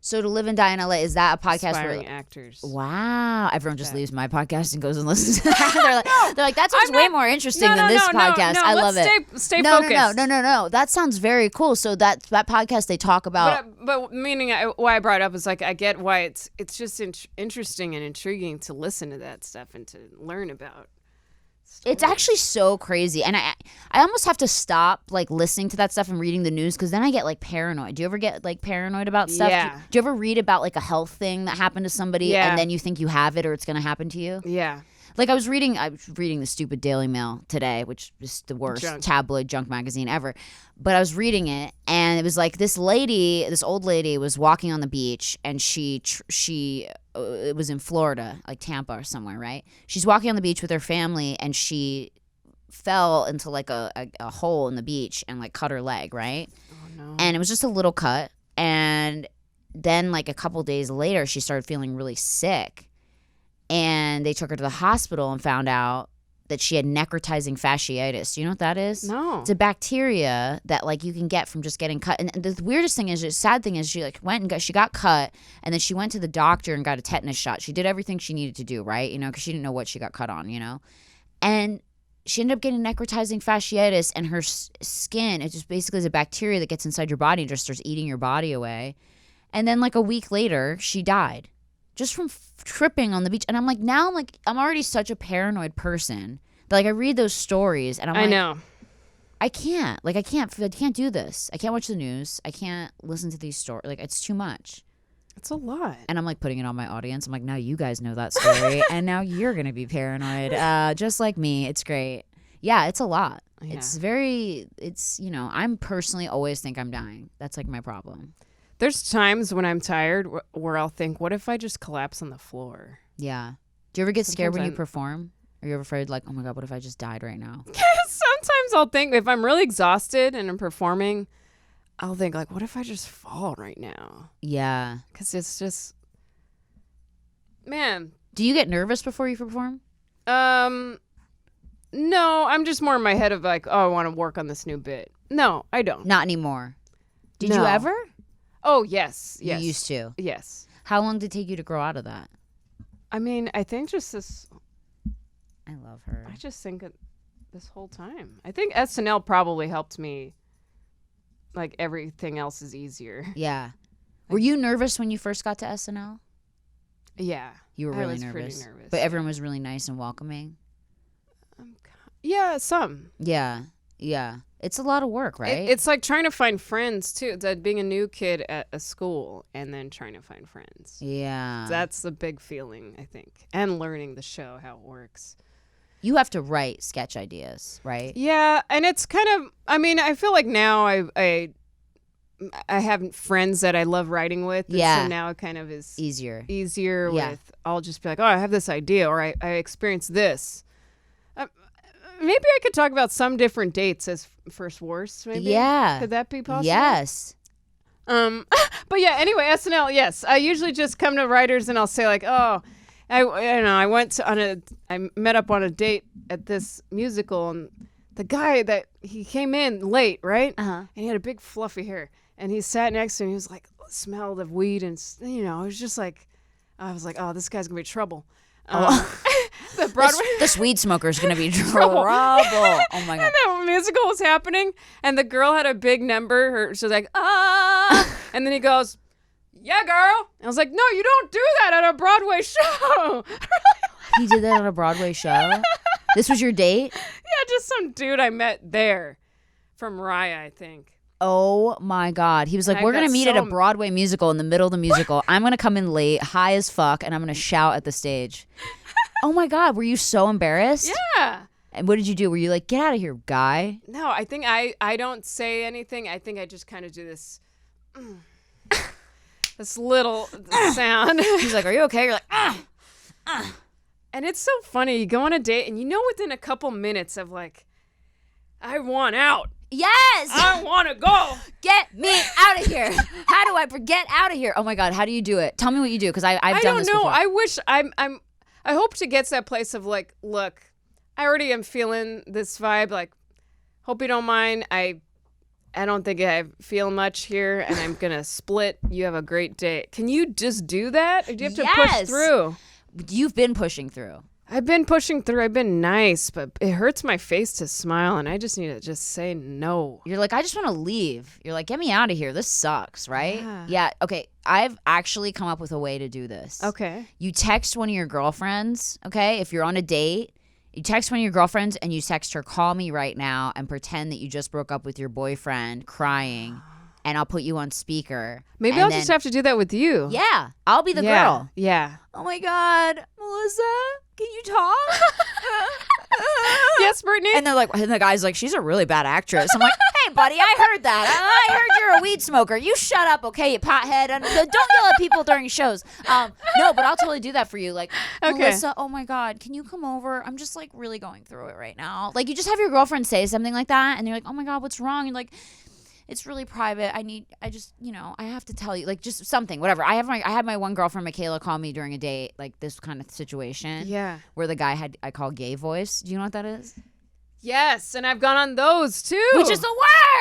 So to Live and Die in LA, is that a podcast Aspiring where actors? Wow. Everyone just leaves my podcast and goes and listens to that. They're like, that sounds way more interesting than this podcast. I love it. Stay focused. No. That sounds very cool. So that podcast they talk about. But meaning why I brought it up is like I get why it's just interesting and intriguing to listen to that stuff and to learn about. It's actually so crazy, and I almost have to stop like listening to that stuff and reading the news because then I get like paranoid. Do you ever get like paranoid about stuff? Yeah. Do you ever read about like a health thing that happened to somebody and then you think you have it or it's gonna happen to you? Yeah. Like I was reading the stupid Daily Mail today, which is the worst tabloid junk magazine ever. But I was reading it, and it was like this old lady was walking on the beach, and she it was in Florida, like Tampa or somewhere, right? She's walking on the beach with her family, and she fell into like a hole in the beach and like cut her leg, right? Oh no. And it was just a little cut, and then like a couple days later, she started feeling really sick. And they took her to the hospital and found out that she had necrotizing fasciitis. Do you know what that is? No. It's a bacteria that like you can get from just getting cut. And the weirdest thing is, the sad thing is, she like went and she got cut, and then she went to the doctor and got a tetanus shot. She did everything she needed to do, right? You know, because she didn't know what she got cut on, you know? And she ended up getting necrotizing fasciitis, and her skin, it just basically is a bacteria that gets inside your body and just starts eating your body away. And then like a week later, she died. Just from tripping on the beach. And I'm already such a paranoid person that like I read those stories and I know. I can't do this. I can't watch the news. I can't listen to these stories. Like it's too much. It's a lot. And I'm like putting it on my audience. I'm like, now you guys know that story and now you're going to be paranoid. Just like me. It's great. Yeah, it's a lot. Yeah. It's I'm personally always think I'm dying. That's like my problem. There's times when I'm tired where I'll think, what if I just collapse on the floor? Yeah. Do you ever get scared when you perform? Are you ever afraid like, oh my God, what if I just died right now? Sometimes I'll think, if I'm really exhausted and I'm performing, I'll think like, what if I just fall right now? Yeah. Because it's just, man. Do you get nervous before you perform? No, I'm just more in my head of like, oh, I want to work on this new bit. No, I don't. Not anymore. Did you ever? Oh, yes. You used to? Yes. How long did it take you to grow out of that? I mean, I think just this. I love her. I just think this whole time. I think SNL probably helped me. Like everything else is easier. Yeah. Were you nervous when you first got to SNL? Yeah. You were really I was nervous. Pretty nervous. But everyone was really nice and welcoming? Yeah, some. Yeah. Yeah. It's a lot of work, right? It's like trying to find friends too. That being a new kid at a school and then trying to find friends. Yeah. That's the big feeling, I think. And learning the show, how it works. You have to write sketch ideas, right? Yeah, and it's kind of, I mean, I feel like now I have friends that I love writing with. Yeah. So now it kind of is Easier. Yeah. With, I'll just be like, oh, I have this idea or I experienced this. Maybe I could talk about some different dates as first worst, maybe? Yeah. Could that be possible? Yes. But yeah, anyway, SNL, yes. I usually just come to writers and I'll say like, oh, I met up on a date at this musical and the guy that he came in late, right? And he had a big fluffy hair and he sat next to me. He was like, smelled of weed and, it was just like, I was like, oh, this guy's gonna be trouble. The Broadway, this weed smoker is gonna be trouble. Oh my god! And the musical was happening, and the girl had a big number. She was like, and then he goes, "Yeah, girl." And I was like, "No, you don't do that at a Broadway show." He did that on a Broadway show. This was your date? Yeah, just some dude I met there from Raya, I think. Oh my god. He was like, we're gonna meet at a Broadway musical in the middle of the musical. I'm gonna come in late, high as fuck, and I'm gonna shout at the stage. Oh my god, were you so embarrassed? Yeah. And what did you do? Were you like, get out of here, guy? No, I think I don't say anything. I think I just kind of do this this little sound. He's like, are you okay? You're like, And it's so funny. You go on a date and within a couple minutes of like, I want out. yes! I want to go. Get me out of here. How do I get out of here? Oh my god, how do you do it? Tell me what you do, because I've done this before. I wish I hope to get to that place of like, look, I already am feeling this vibe. Like, hope you don't mind. I don't think I feel much here, and I'm gonna split. You have a great day. Can you just do that, or do you have to push through? You've been pushing through. I've been pushing through. I've been nice, but it hurts my face to smile, and I just need to just say no. You're like, I just want to leave. You're like, get me out of here. This sucks, right? Yeah. Okay. I've actually come up with a way to do this. Okay. You text one of your girlfriends, okay? If you're on a date, you text one of your girlfriends and you text her, call me right now, and pretend that you just broke up with your boyfriend crying, and I'll put you on speaker. Maybe I'll just have to do that with you. Yeah. I'll be the girl. Yeah. Oh my God. Melissa, can you talk? Yes, Brittany. And they're like, and the guy's like, she's a really bad actress. I'm like, hey, buddy, I heard that. I heard you're a weed smoker. You shut up, okay, you pothead. And don't yell at people during shows. No, but I'll totally do that for you. Like, okay. Melissa, oh my God, can you come over? I'm just like really going through it right now. Like, you just have your girlfriend say something like that, and you're like, oh my God, what's wrong? And like, it's really private. I just, I have to tell you, like, just something, whatever. I had my one girlfriend, Michaela, call me during a date, like this kind of situation. Yeah. Where the guy I call gay voice. Do you know what that is? Yes, and I've gone on those too. Which is the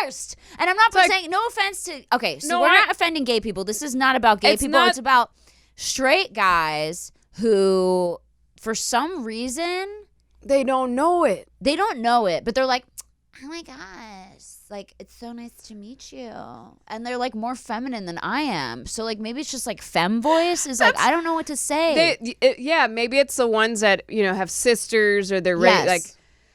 worst. And I'm not saying, no offense to, okay, so we're not offending gay people. This is not about gay people. It's about straight guys who, for some reason, they don't know it. They don't know it, but they're like, oh my gosh, like, it's so nice to meet you. And they're like more feminine than I am. So like maybe it's just like femme voice is like, I don't know what to say. Maybe it's the ones that, have sisters or they're like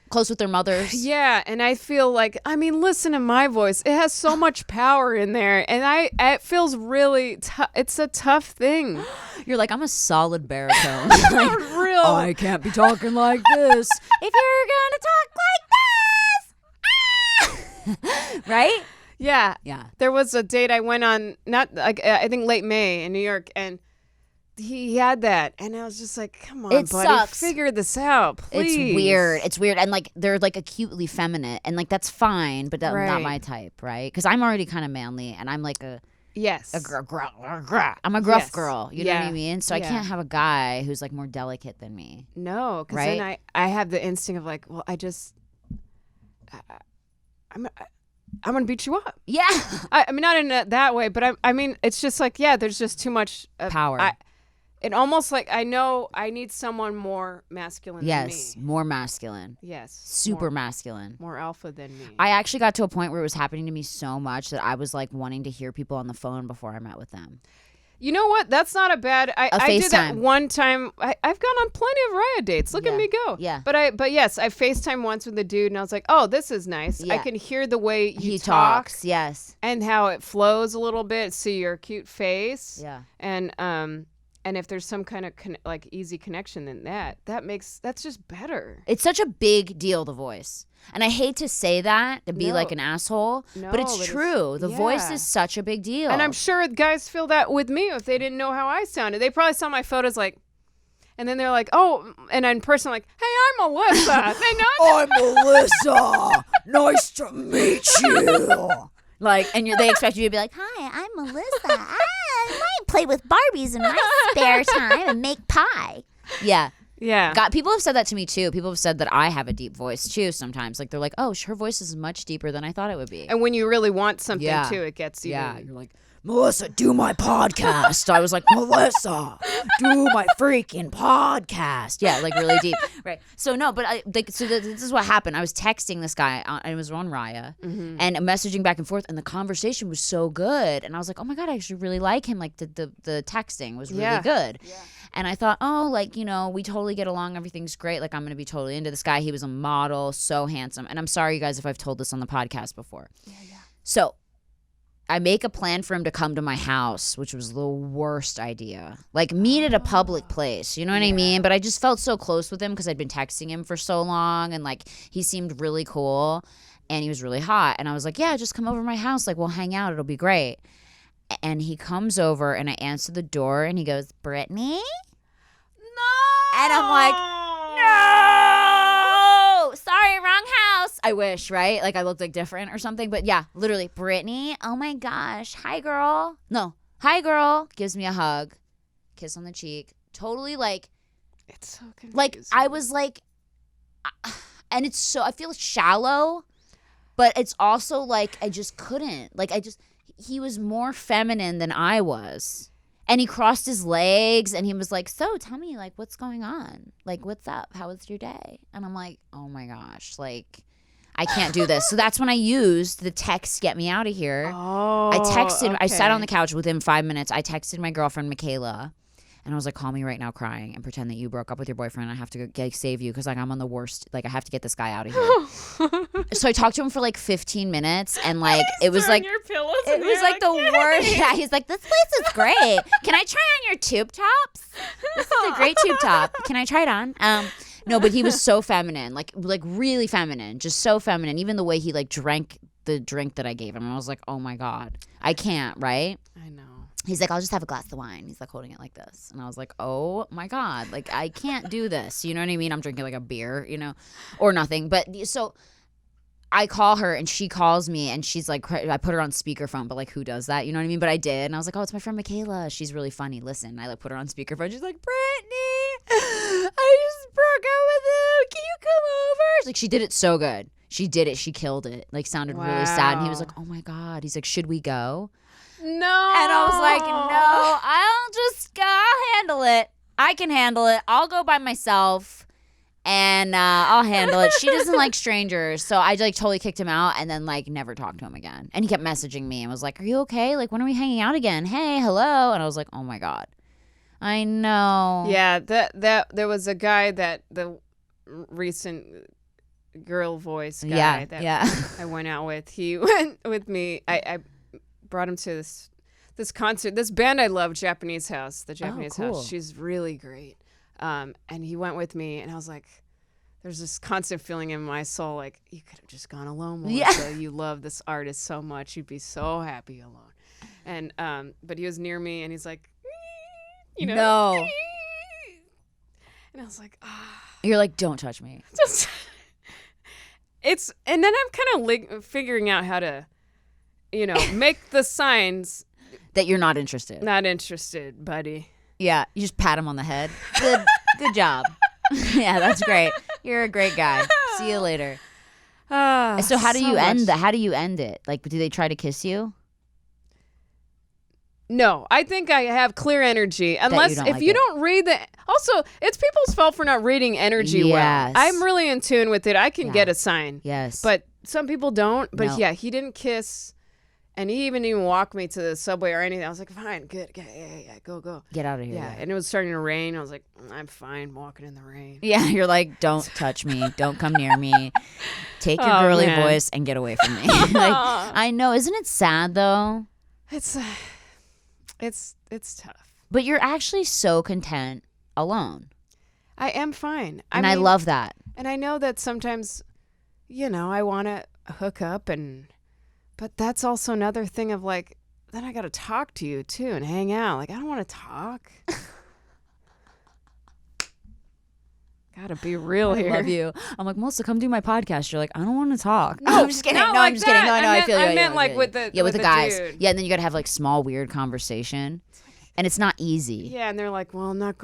close with their mothers. Yeah, and I feel like, listen to my voice. It has so much power in there, and it feels really it's a tough thing. You're like, I'm a solid baritone. Like, real. I can't be talking like this. If you're gonna talk like this. Right? Yeah. Yeah. There was a date I went on, not like I think late May in New York, and he had that, and I was just like, "Come on, it buddy, sucks. Figure this out, please." It's weird, and like they're like acutely feminine, and like that's fine, but that's not my type, right? Because I'm already kind of manly, and I'm like I'm a gruff girl. You know what I mean? So I can't have a guy who's like more delicate than me. No, because then I have the instinct of like, well, I'm gonna beat you up. Yeah. I mean, not in that way, but I mean, it's just like, there's just too much power. It almost like I know I need someone more masculine than me. Yes, more masculine. Yes. Super masculine. More alpha than me. I actually got to a point where it was happening to me so much that I was like wanting to hear people on the phone before I met with them. You know what? That's not a bad. I did that FaceTime. one time. I've gone on plenty of riot dates. Look at me go. Yeah. But yes, I FaceTime once with a dude, and I was like, oh, this is nice. Yeah. I can hear the way He talk talks. Yes. and how it flows a little bit. See your cute face. Yeah. And if there's some kind of like easy connection, then that's just better. It's such a big deal, the voice. And I hate to say that, to be like an asshole, but it's true. The voice is such a big deal. And I'm sure guys feel that with me if they didn't know how I sounded. They probably saw my photos like, and then they're like, oh, and in person, like, hey, I'm Melissa. They know. I'm Melissa. Nice to meet you. Like, and they expect you to be like, hi, I'm Melissa. I might play with Barbies in my spare time and make pie. Yeah. Yeah. People have said that to me too. People have said that I have a deep voice too sometimes. Like they're like, oh, her voice is much deeper than I thought it would be. And when you really want something too, it gets you. Yeah. You're like, Melissa, do my podcast. I was like, Melissa, do my freaking podcast. Yeah, like really deep. Right. So no, but this is what happened. I was texting this guy, and it was on Raya, and messaging back and forth, and the conversation was so good. And I was like, oh my God, I actually really like him. Like the texting was really good. Yeah. And I thought, oh, like, we totally get along. Everything's great. Like, I'm going to be totally into this guy. He was a model, so handsome. And I'm sorry, you guys, if I've told this on the podcast before. Yeah. So I make a plan for him to come to my house, which was the worst idea. Like, meet at a public place. You know what I mean? But I just felt so close with him because I'd been texting him for so long. And, like, he seemed really cool. And he was really hot. And I was like, yeah, just come over to my house. Like, we'll hang out. It'll be great. And he comes over, and I answer the door, and he goes, Brittany? No! And I'm like, no! Sorry, wrong house. I wish, right? Like I looked like different or something. But yeah, literally, Brittany, oh my gosh. Hi, girl. No, hi, girl. Gives me a hug. Kiss on the cheek. Totally like. It's so confusing. Like, I was like, and it's so, I feel shallow, but it's also like, I just couldn't. Like, he was more feminine than I was. And he crossed his legs and he was like, so tell me, like, what's going on? Like, what's up? How was your day? And I'm like, oh my gosh, like, I can't do this. So that's when I used the text, get me out of here. Oh, I texted, okay. I sat on the couch within 5 minutes. I texted my girlfriend, Michaela. And I was like, call me right now crying and pretend that you broke up with your boyfriend. I have to go save you because, like, I'm on the worst. Like, I have to get this guy out of here. So I talked to him for, like, 15 minutes. And, like, it was, like, it was, like, the worst. Yeah, he's like, this place is great. Can I try on your tube tops? This is a great tube top. Can I try it on? No, but he was so feminine. Like really feminine. Just so feminine. Even the way he, like, drank the drink that I gave him. I was like, oh, my God. I can't, right? I know. He's like, I'll just have a glass of wine. He's like holding it like this. And I was like, oh my God, like I can't do this. You know what I mean? I'm drinking like a beer, or nothing. But so I call her and she calls me and she's like, I put her on speakerphone, but like who does that? You know what I mean? But I did. And I was like, oh, it's my friend Michaela. She's really funny. Listen, I like put her on speakerphone. She's like, Brittany, I just broke up with him. Can you come over? Like she did it so good. She did it. She killed it. Like sounded really sad. And he was like, oh my God. He's like, should we go? No. And I was like, no, I'll handle it. I can handle it. I'll go by myself and I'll handle it. She doesn't like strangers. So I like totally kicked him out and then like never talked to him again. And he kept messaging me and was like, are you okay? Like, when are we hanging out again? Hey, hello. And I was like, oh my God. I know. Yeah, that there was a guy that the recent girl voice guy I went out with. He went with me. I brought him to this concert, this band I love, Japanese House, the Japanese House. She's really great. And he went with me, and I was like, there's this constant feeling in my soul, like, you could have just gone alone, Melissa. Yeah. You love this artist so much. You'd be so happy alone. And but he was near me, and he's like, no. And I was like, You're like, don't touch me. And then I'm kind of figuring out how to, make the signs that you're not interested. Not interested, buddy. Yeah, you just pat him on the head. Good job. Yeah, that's great. You're a great guy. See you later. So how do you end that? How do you end it? Like, do they try to kiss you? No, I think I have clear energy. Unless if you don't read the. Also, it's people's fault for not reading energy well. I'm really in tune with it. I can get a sign. Yes. But some people don't. But yeah, he didn't kiss. And he even walked me to the subway or anything. I was like, fine, good. Yeah, go. Get out of here. Yeah, and it was starting to rain. I was like, I'm fine walking in the rain. Yeah, you're like, don't touch me. Don't come near me. Take your girly voice and get away from me. Like, I know. Isn't it sad, though? It's tough. But you're actually so content alone. I am fine. And I love that. And I know that sometimes, I want to hook up but that's also another thing of like, then I got to talk to you too and hang out. Like, I don't want to talk. Got to be real here. I love you. I'm like, Melissa, come do my podcast. You're like, I don't want to talk. No, I'm just kidding. not No, like I'm just kidding. No, that. I feel you. I meant like with the with the guys. dude. Yeah, and then you got to have like small, weird conversation. And it's not easy. Yeah, and they're like, well, I'm not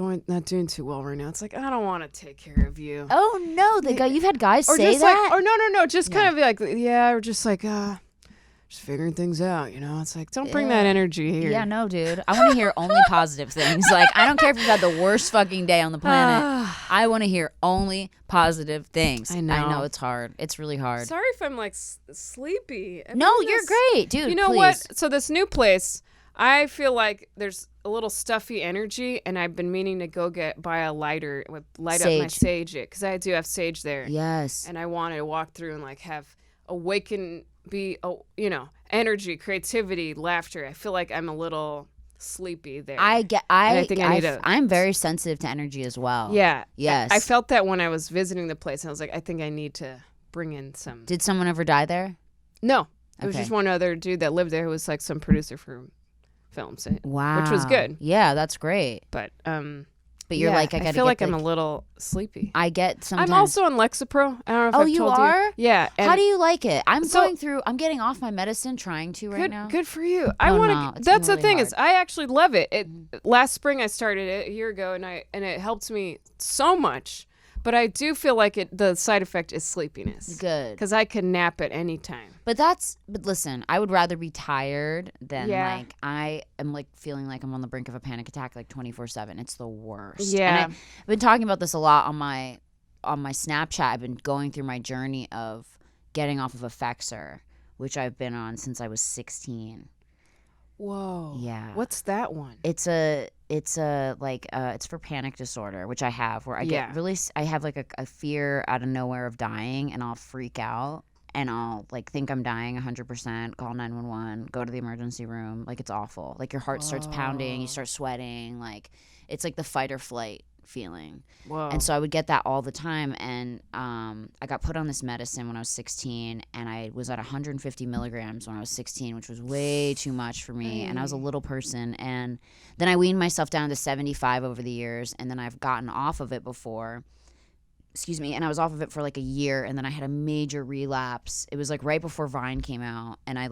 doing too well right now. It's like, I don't want to take care of you. Oh, no. You've had guys or say just that? Like, or no. Just kind of be like, or just like, just figuring things out, It's like, don't bring that energy here. Yeah, no, dude. I want to hear only positive things. Like, I don't care if you've had the worst fucking day on the planet. I want to hear only positive things. I know. It's hard. It's really hard. Sorry if I'm like sleepy. No, you're great, dude. You know please. what? So this new place, I feel like there's a little stuffy energy, and I've been meaning to go buy a lighter, light up my sage, because I do have sage there. Yes. And I wanted to walk through and like have energy, creativity, laughter. I feel like I'm a little sleepy there. I'm very sensitive to energy as well. Yeah. Yes. I felt that when I was visiting the place. I was like, I think I need to bring in some. Did someone ever die there? No. It was just one other dude that lived there who was like some producer for films. Wow. Which was good. Yeah, that's great. But you're like, I feel like I'm a little sleepy. I get sometimes. I'm also on Lexapro. I don't know if I've told you. Oh, you are? Yeah. How do you like it? I'm getting off my medicine, trying to right now. Good for you. really That's the thing hard. is, I actually love it. Last spring I started it a year ago, and it helped me so much. But I do feel like the side effect is sleepiness. Good. Because I can nap at any time. But listen, I would rather be tired than like I am like feeling like I'm on the brink of a panic attack like 24/7. It's the worst. Yeah. And I've been talking about this a lot on my Snapchat. I've been going through my journey of getting off of Effexor, which I've been on since I was 16. Whoa. Yeah. What's that one? It's for panic disorder, which I have, where I get I have like a fear out of nowhere of dying, and I'll freak out, and I'll like think I'm dying 100%, call 911, go to the emergency room. Like, it's awful. Like, your heart starts pounding, you start sweating. Like, it's like the fight or flight feeling. Whoa. And so I would get that all the time, and I got put on this medicine when I was 16, and I was at 150 milligrams when I was 16, which was way too much for me, and I was a little person. And then I weaned myself down to 75 over the years, and then I've gotten off of it before. And I was off of it for like a year, and then I had a major relapse. It was like right before Vine came out, and I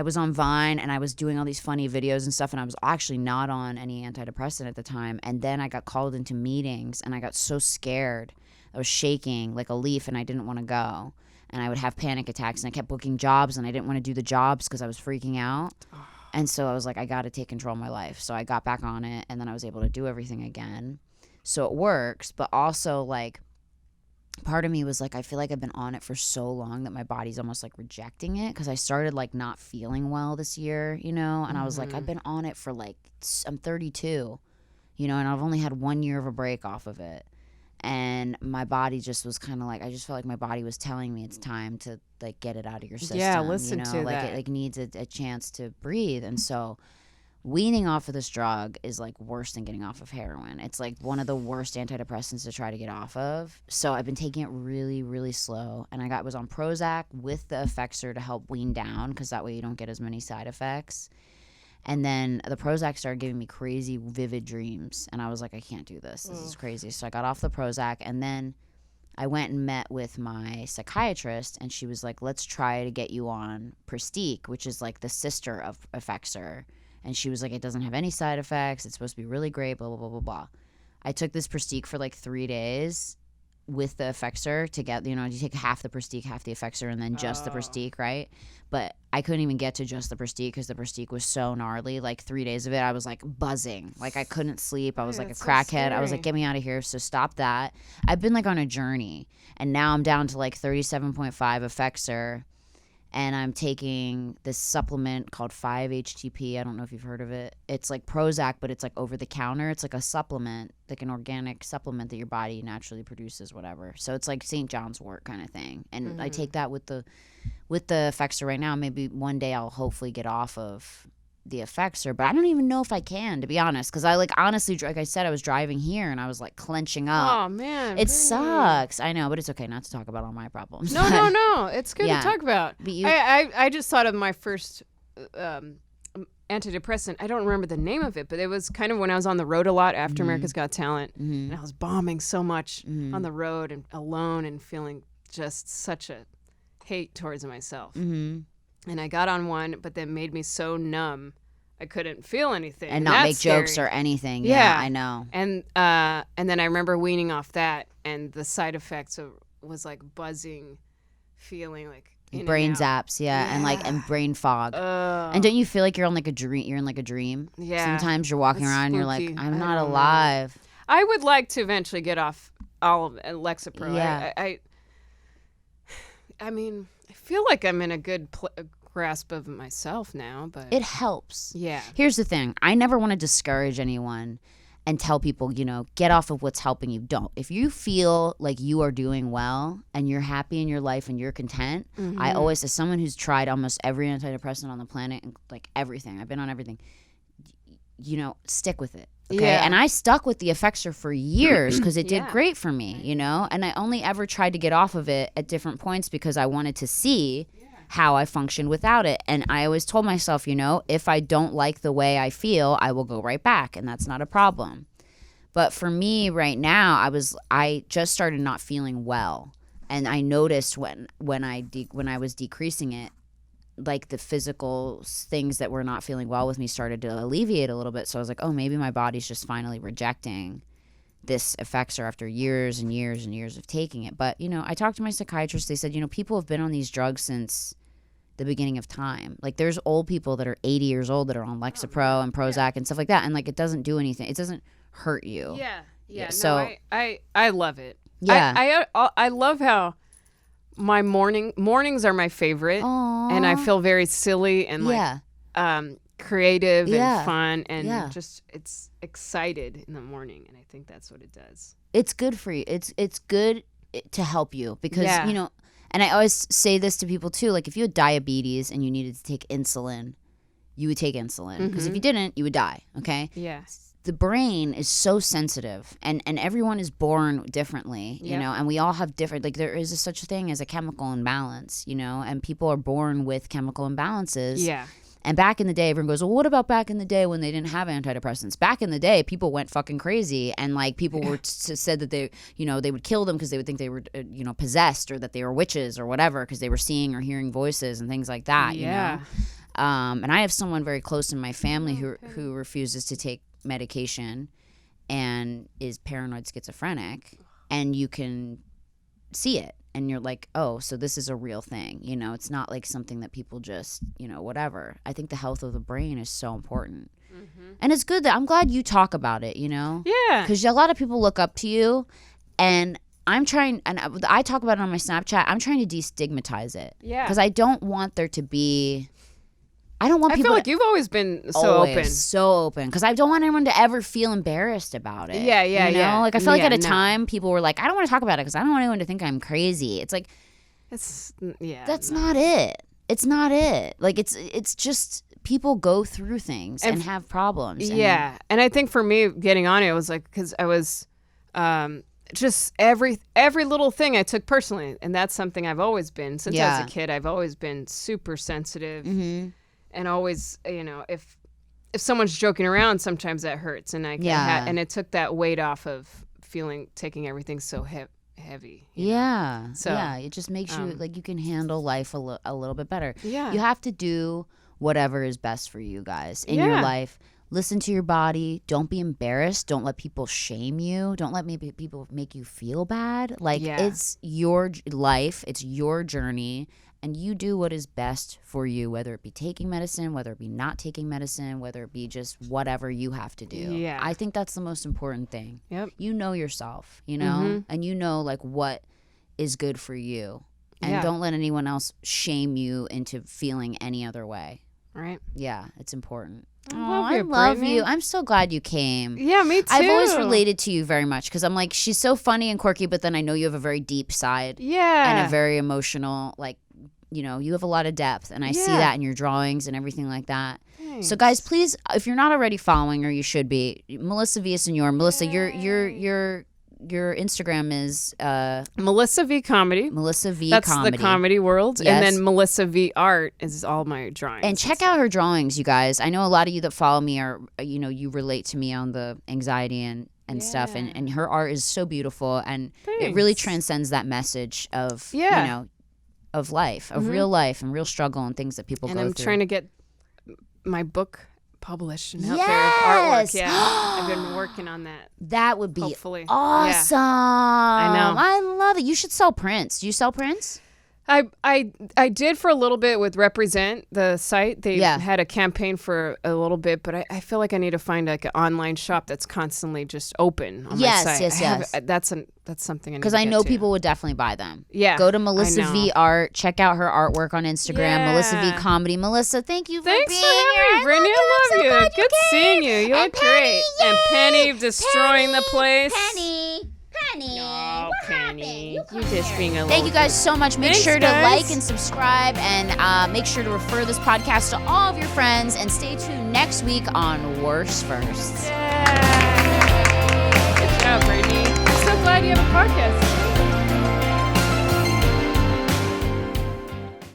was on Vine, and I was doing all these funny videos and stuff, and I was actually not on any antidepressant at the time. And then I got called into meetings, and I got so scared. I was shaking like a leaf, and I didn't want to go. And I would have panic attacks, and I kept booking jobs, and I didn't want to do the jobs because I was freaking out. And so I was like, I got to take control of my life. So I got back on it, and then I was able to do everything again. So it works, but also like, part of me was like, I feel like I've been on it for so long that my body's almost like rejecting it, because I started like not feeling well this year, and I was like, I've been on it for like, I'm 32, and I've only had 1 year of a break off of it, and my body just was kind of like, I just felt like my body was telling me it's time to like get it out of your system. Yeah, listen to like that. It like needs a chance to breathe. And so weaning off of this drug is like worse than getting off of heroin. It's like one of the worst antidepressants to try to get off of. So I've been taking it really, really slow. And I was on Prozac with the Effexor to help wean down, because that way you don't get as many side effects. And then the Prozac started giving me crazy, vivid dreams. And I was like, I can't do this. This is crazy. So I got off the Prozac. And then I went and met with my psychiatrist. And she was like, let's try to get you on Pristique, which is like the sister of Effexor. And she was like, it doesn't have any side effects. It's supposed to be really great, blah, blah, blah, blah, blah. I took this Pristique for like 3 days with the Effexor to get, you take half the Pristique, half the Effexor, and then just the Pristique, right? But I couldn't even get to just the Pristique because the Pristique was so gnarly. Like 3 days of it, I was like buzzing. Like I couldn't sleep. I was like a crackhead. I was like, get me out of here. So stop that. I've been like on a journey. And now I'm down to like 37.5 Effexor. and I'm taking this supplement called 5-HTP. I don't know if you've heard of it. It's like Prozac, but it's like over the counter. It's like a supplement, like an organic supplement that your body naturally produces, whatever. So it's like St. John's wort kind of thing. And I take that with the Effexor right now. Maybe one day I'll hopefully get off of the Effexor, but I don't even know if I can, to be honest, because I like honestly, like I said, I was driving here and I was like clenching up. Oh man, it sucks. I know, but it's okay not to talk about all my problems. No, it's good to talk about. But you, I just thought of my first antidepressant. I don't remember the name of it, but it was kind of when I was on the road a lot after America's Got Talent, and I was bombing so much on the road and alone and feeling just such a hate towards myself. And I got on one, but that made me so numb, I couldn't feel anything. And not make jokes or anything. Yeah, I know. And then I remember weaning off that, and the side effects was like buzzing, feeling like brain zaps, and brain fog. And don't you feel like you're on like a dream? You're in like a dream. Yeah. Sometimes you're walking around and you're like, I'm not alive. I would like to eventually get off all of Lexapro. Yeah. I mean, I feel like I'm in a good grasp of myself now, but it helps. Yeah. Here's the thing. I never want to discourage anyone and tell people, get off of what's helping you. Don't. If you feel like you are doing well and you're happy in your life and you're content, I always, as someone who's tried almost every antidepressant on the planet, and like everything, I've been on everything, stick with it. Okay. Yeah. And I stuck with the Effexor for years because it did great for me, and I only ever tried to get off of it at different points because I wanted to see how I functioned without it. And I always told myself, if I don't like the way I feel, I will go right back, and that's not a problem. But for me right now, I just started not feeling well, and I noticed when I was decreasing it, like the physical things that were not feeling well with me started to alleviate a little bit. So I was like, oh, maybe my body's just finally rejecting this Effexor after years and years and years of taking it. But, I talked to my psychiatrist. They said, people have been on these drugs since the beginning of time. Like there's old people that are 80 years old that are on Lexapro and Prozac and stuff like that. And like, it doesn't do anything. It doesn't hurt you. Yeah. So I love it. Yeah. I love how my mornings are my favorite. Aww. And I feel very silly and creative and fun and just it's excited in the morning, and I think that's what it does. It's good for you. It's good to help you because and I always say this to people too, like if you had diabetes and you needed to take insulin, you would take insulin because if you didn't, you would die. Okay. Yeah. The brain is so sensitive, and everyone is born differently, and we all have different, like there is such a thing as a chemical imbalance, and people are born with chemical imbalances. Yeah. And back in the day, everyone goes, well, what about back in the day when they didn't have antidepressants? Back in the day, people went fucking crazy, and like people were said that they, they would kill them because they would think they were, possessed, or that they were witches or whatever because they were seeing or hearing voices and things like that. Yeah. And I have someone very close in my family who refuses to take medication and is paranoid schizophrenic, and you can see it and you're like, oh, so this is a real thing. It's not like something that people just whatever. I think the health of the brain is so important, and it's good that I'm glad you talk about it. Because a lot of people look up to you, and I'm trying, and I talk about it on my Snapchat. I'm trying to destigmatize it, because I don't want there to be, I feel like you've always been so open. Because I don't want anyone to ever feel embarrassed about it. Yeah. Like I feel like at a time people were like, I don't want to talk about it because I don't want anyone to think I'm crazy. It's like, that's not it. It's not it. Like it's just people go through things and have problems. And I think for me getting on it was like because I was just every little thing I took personally, and that's something I've always been since I was a kid. I've always been super sensitive. And always, if someone's joking around, sometimes that hurts, and and it took that weight off of taking everything so heavy. So it just makes you like you can handle life a little bit better. Yeah, you have to do whatever is best for you guys in your life. Listen to your body. Don't be embarrassed. Don't let people shame you. Don't let people make you feel bad. Like it's your life. It's your journey. And you do what is best for you, whether it be taking medicine, whether it be not taking medicine, whether it be just whatever you have to do. Yeah. I think that's the most important thing. Yep. You know yourself, and you know like what is good for you. And don't let anyone else shame you into feeling any other way. Right. Yeah, it's important. I love Brittany. you. I'm so glad you came. Yeah, me too. I've always related to you very much because I'm like, she's so funny and quirky, but then I know you have a very deep side. Yeah. And a very emotional, like, you know, you have a lot of depth. And I see that in your drawings and everything like that. Thanks. So, guys, please, if you're not already following her, you should be. Melissa Villaseñor. Melissa, your Instagram is Melissa V Comedy. Melissa V That's Comedy. the comedy world. Yes. And then Melissa V Art is all my drawings. And check out her drawings, you guys. I know a lot of you that follow me are, you know, you relate to me on the anxiety and stuff. And her art is so beautiful. And it really transcends that message of, you know, of life, of real life and real struggle and things that people go through. And I'm trying to get my book published and out there of artwork. Yeah, I've been working on that. That would be Hopefully. awesome. Yeah. I know. I love it. You should sell prints. Do you sell prints? I did for a little bit with Represent, the site. They had a campaign for a little bit, but I feel like I need to find like an online shop that's constantly just open on my site. Yes. That's something I need to Because I get know to. people would definitely buy them. Yeah. Go to Melissa I know. V Art. Check out her artwork on Instagram. Yeah. Melissa V Comedy. Melissa, thank you for Thanks being for having me, here. Brittany. I love you. I'm so glad Good seeing you. You look great. And Penny destroying the place. Penny. Oh, What Penny. happened? You're just being a Thank little... you guys so much. Make Thanks, sure to guys. like and subscribe and make sure to refer this podcast to all of your friends and stay tuned next week on Worst First. Yeah. Good job, Brittany. I'm so glad you have a podcast.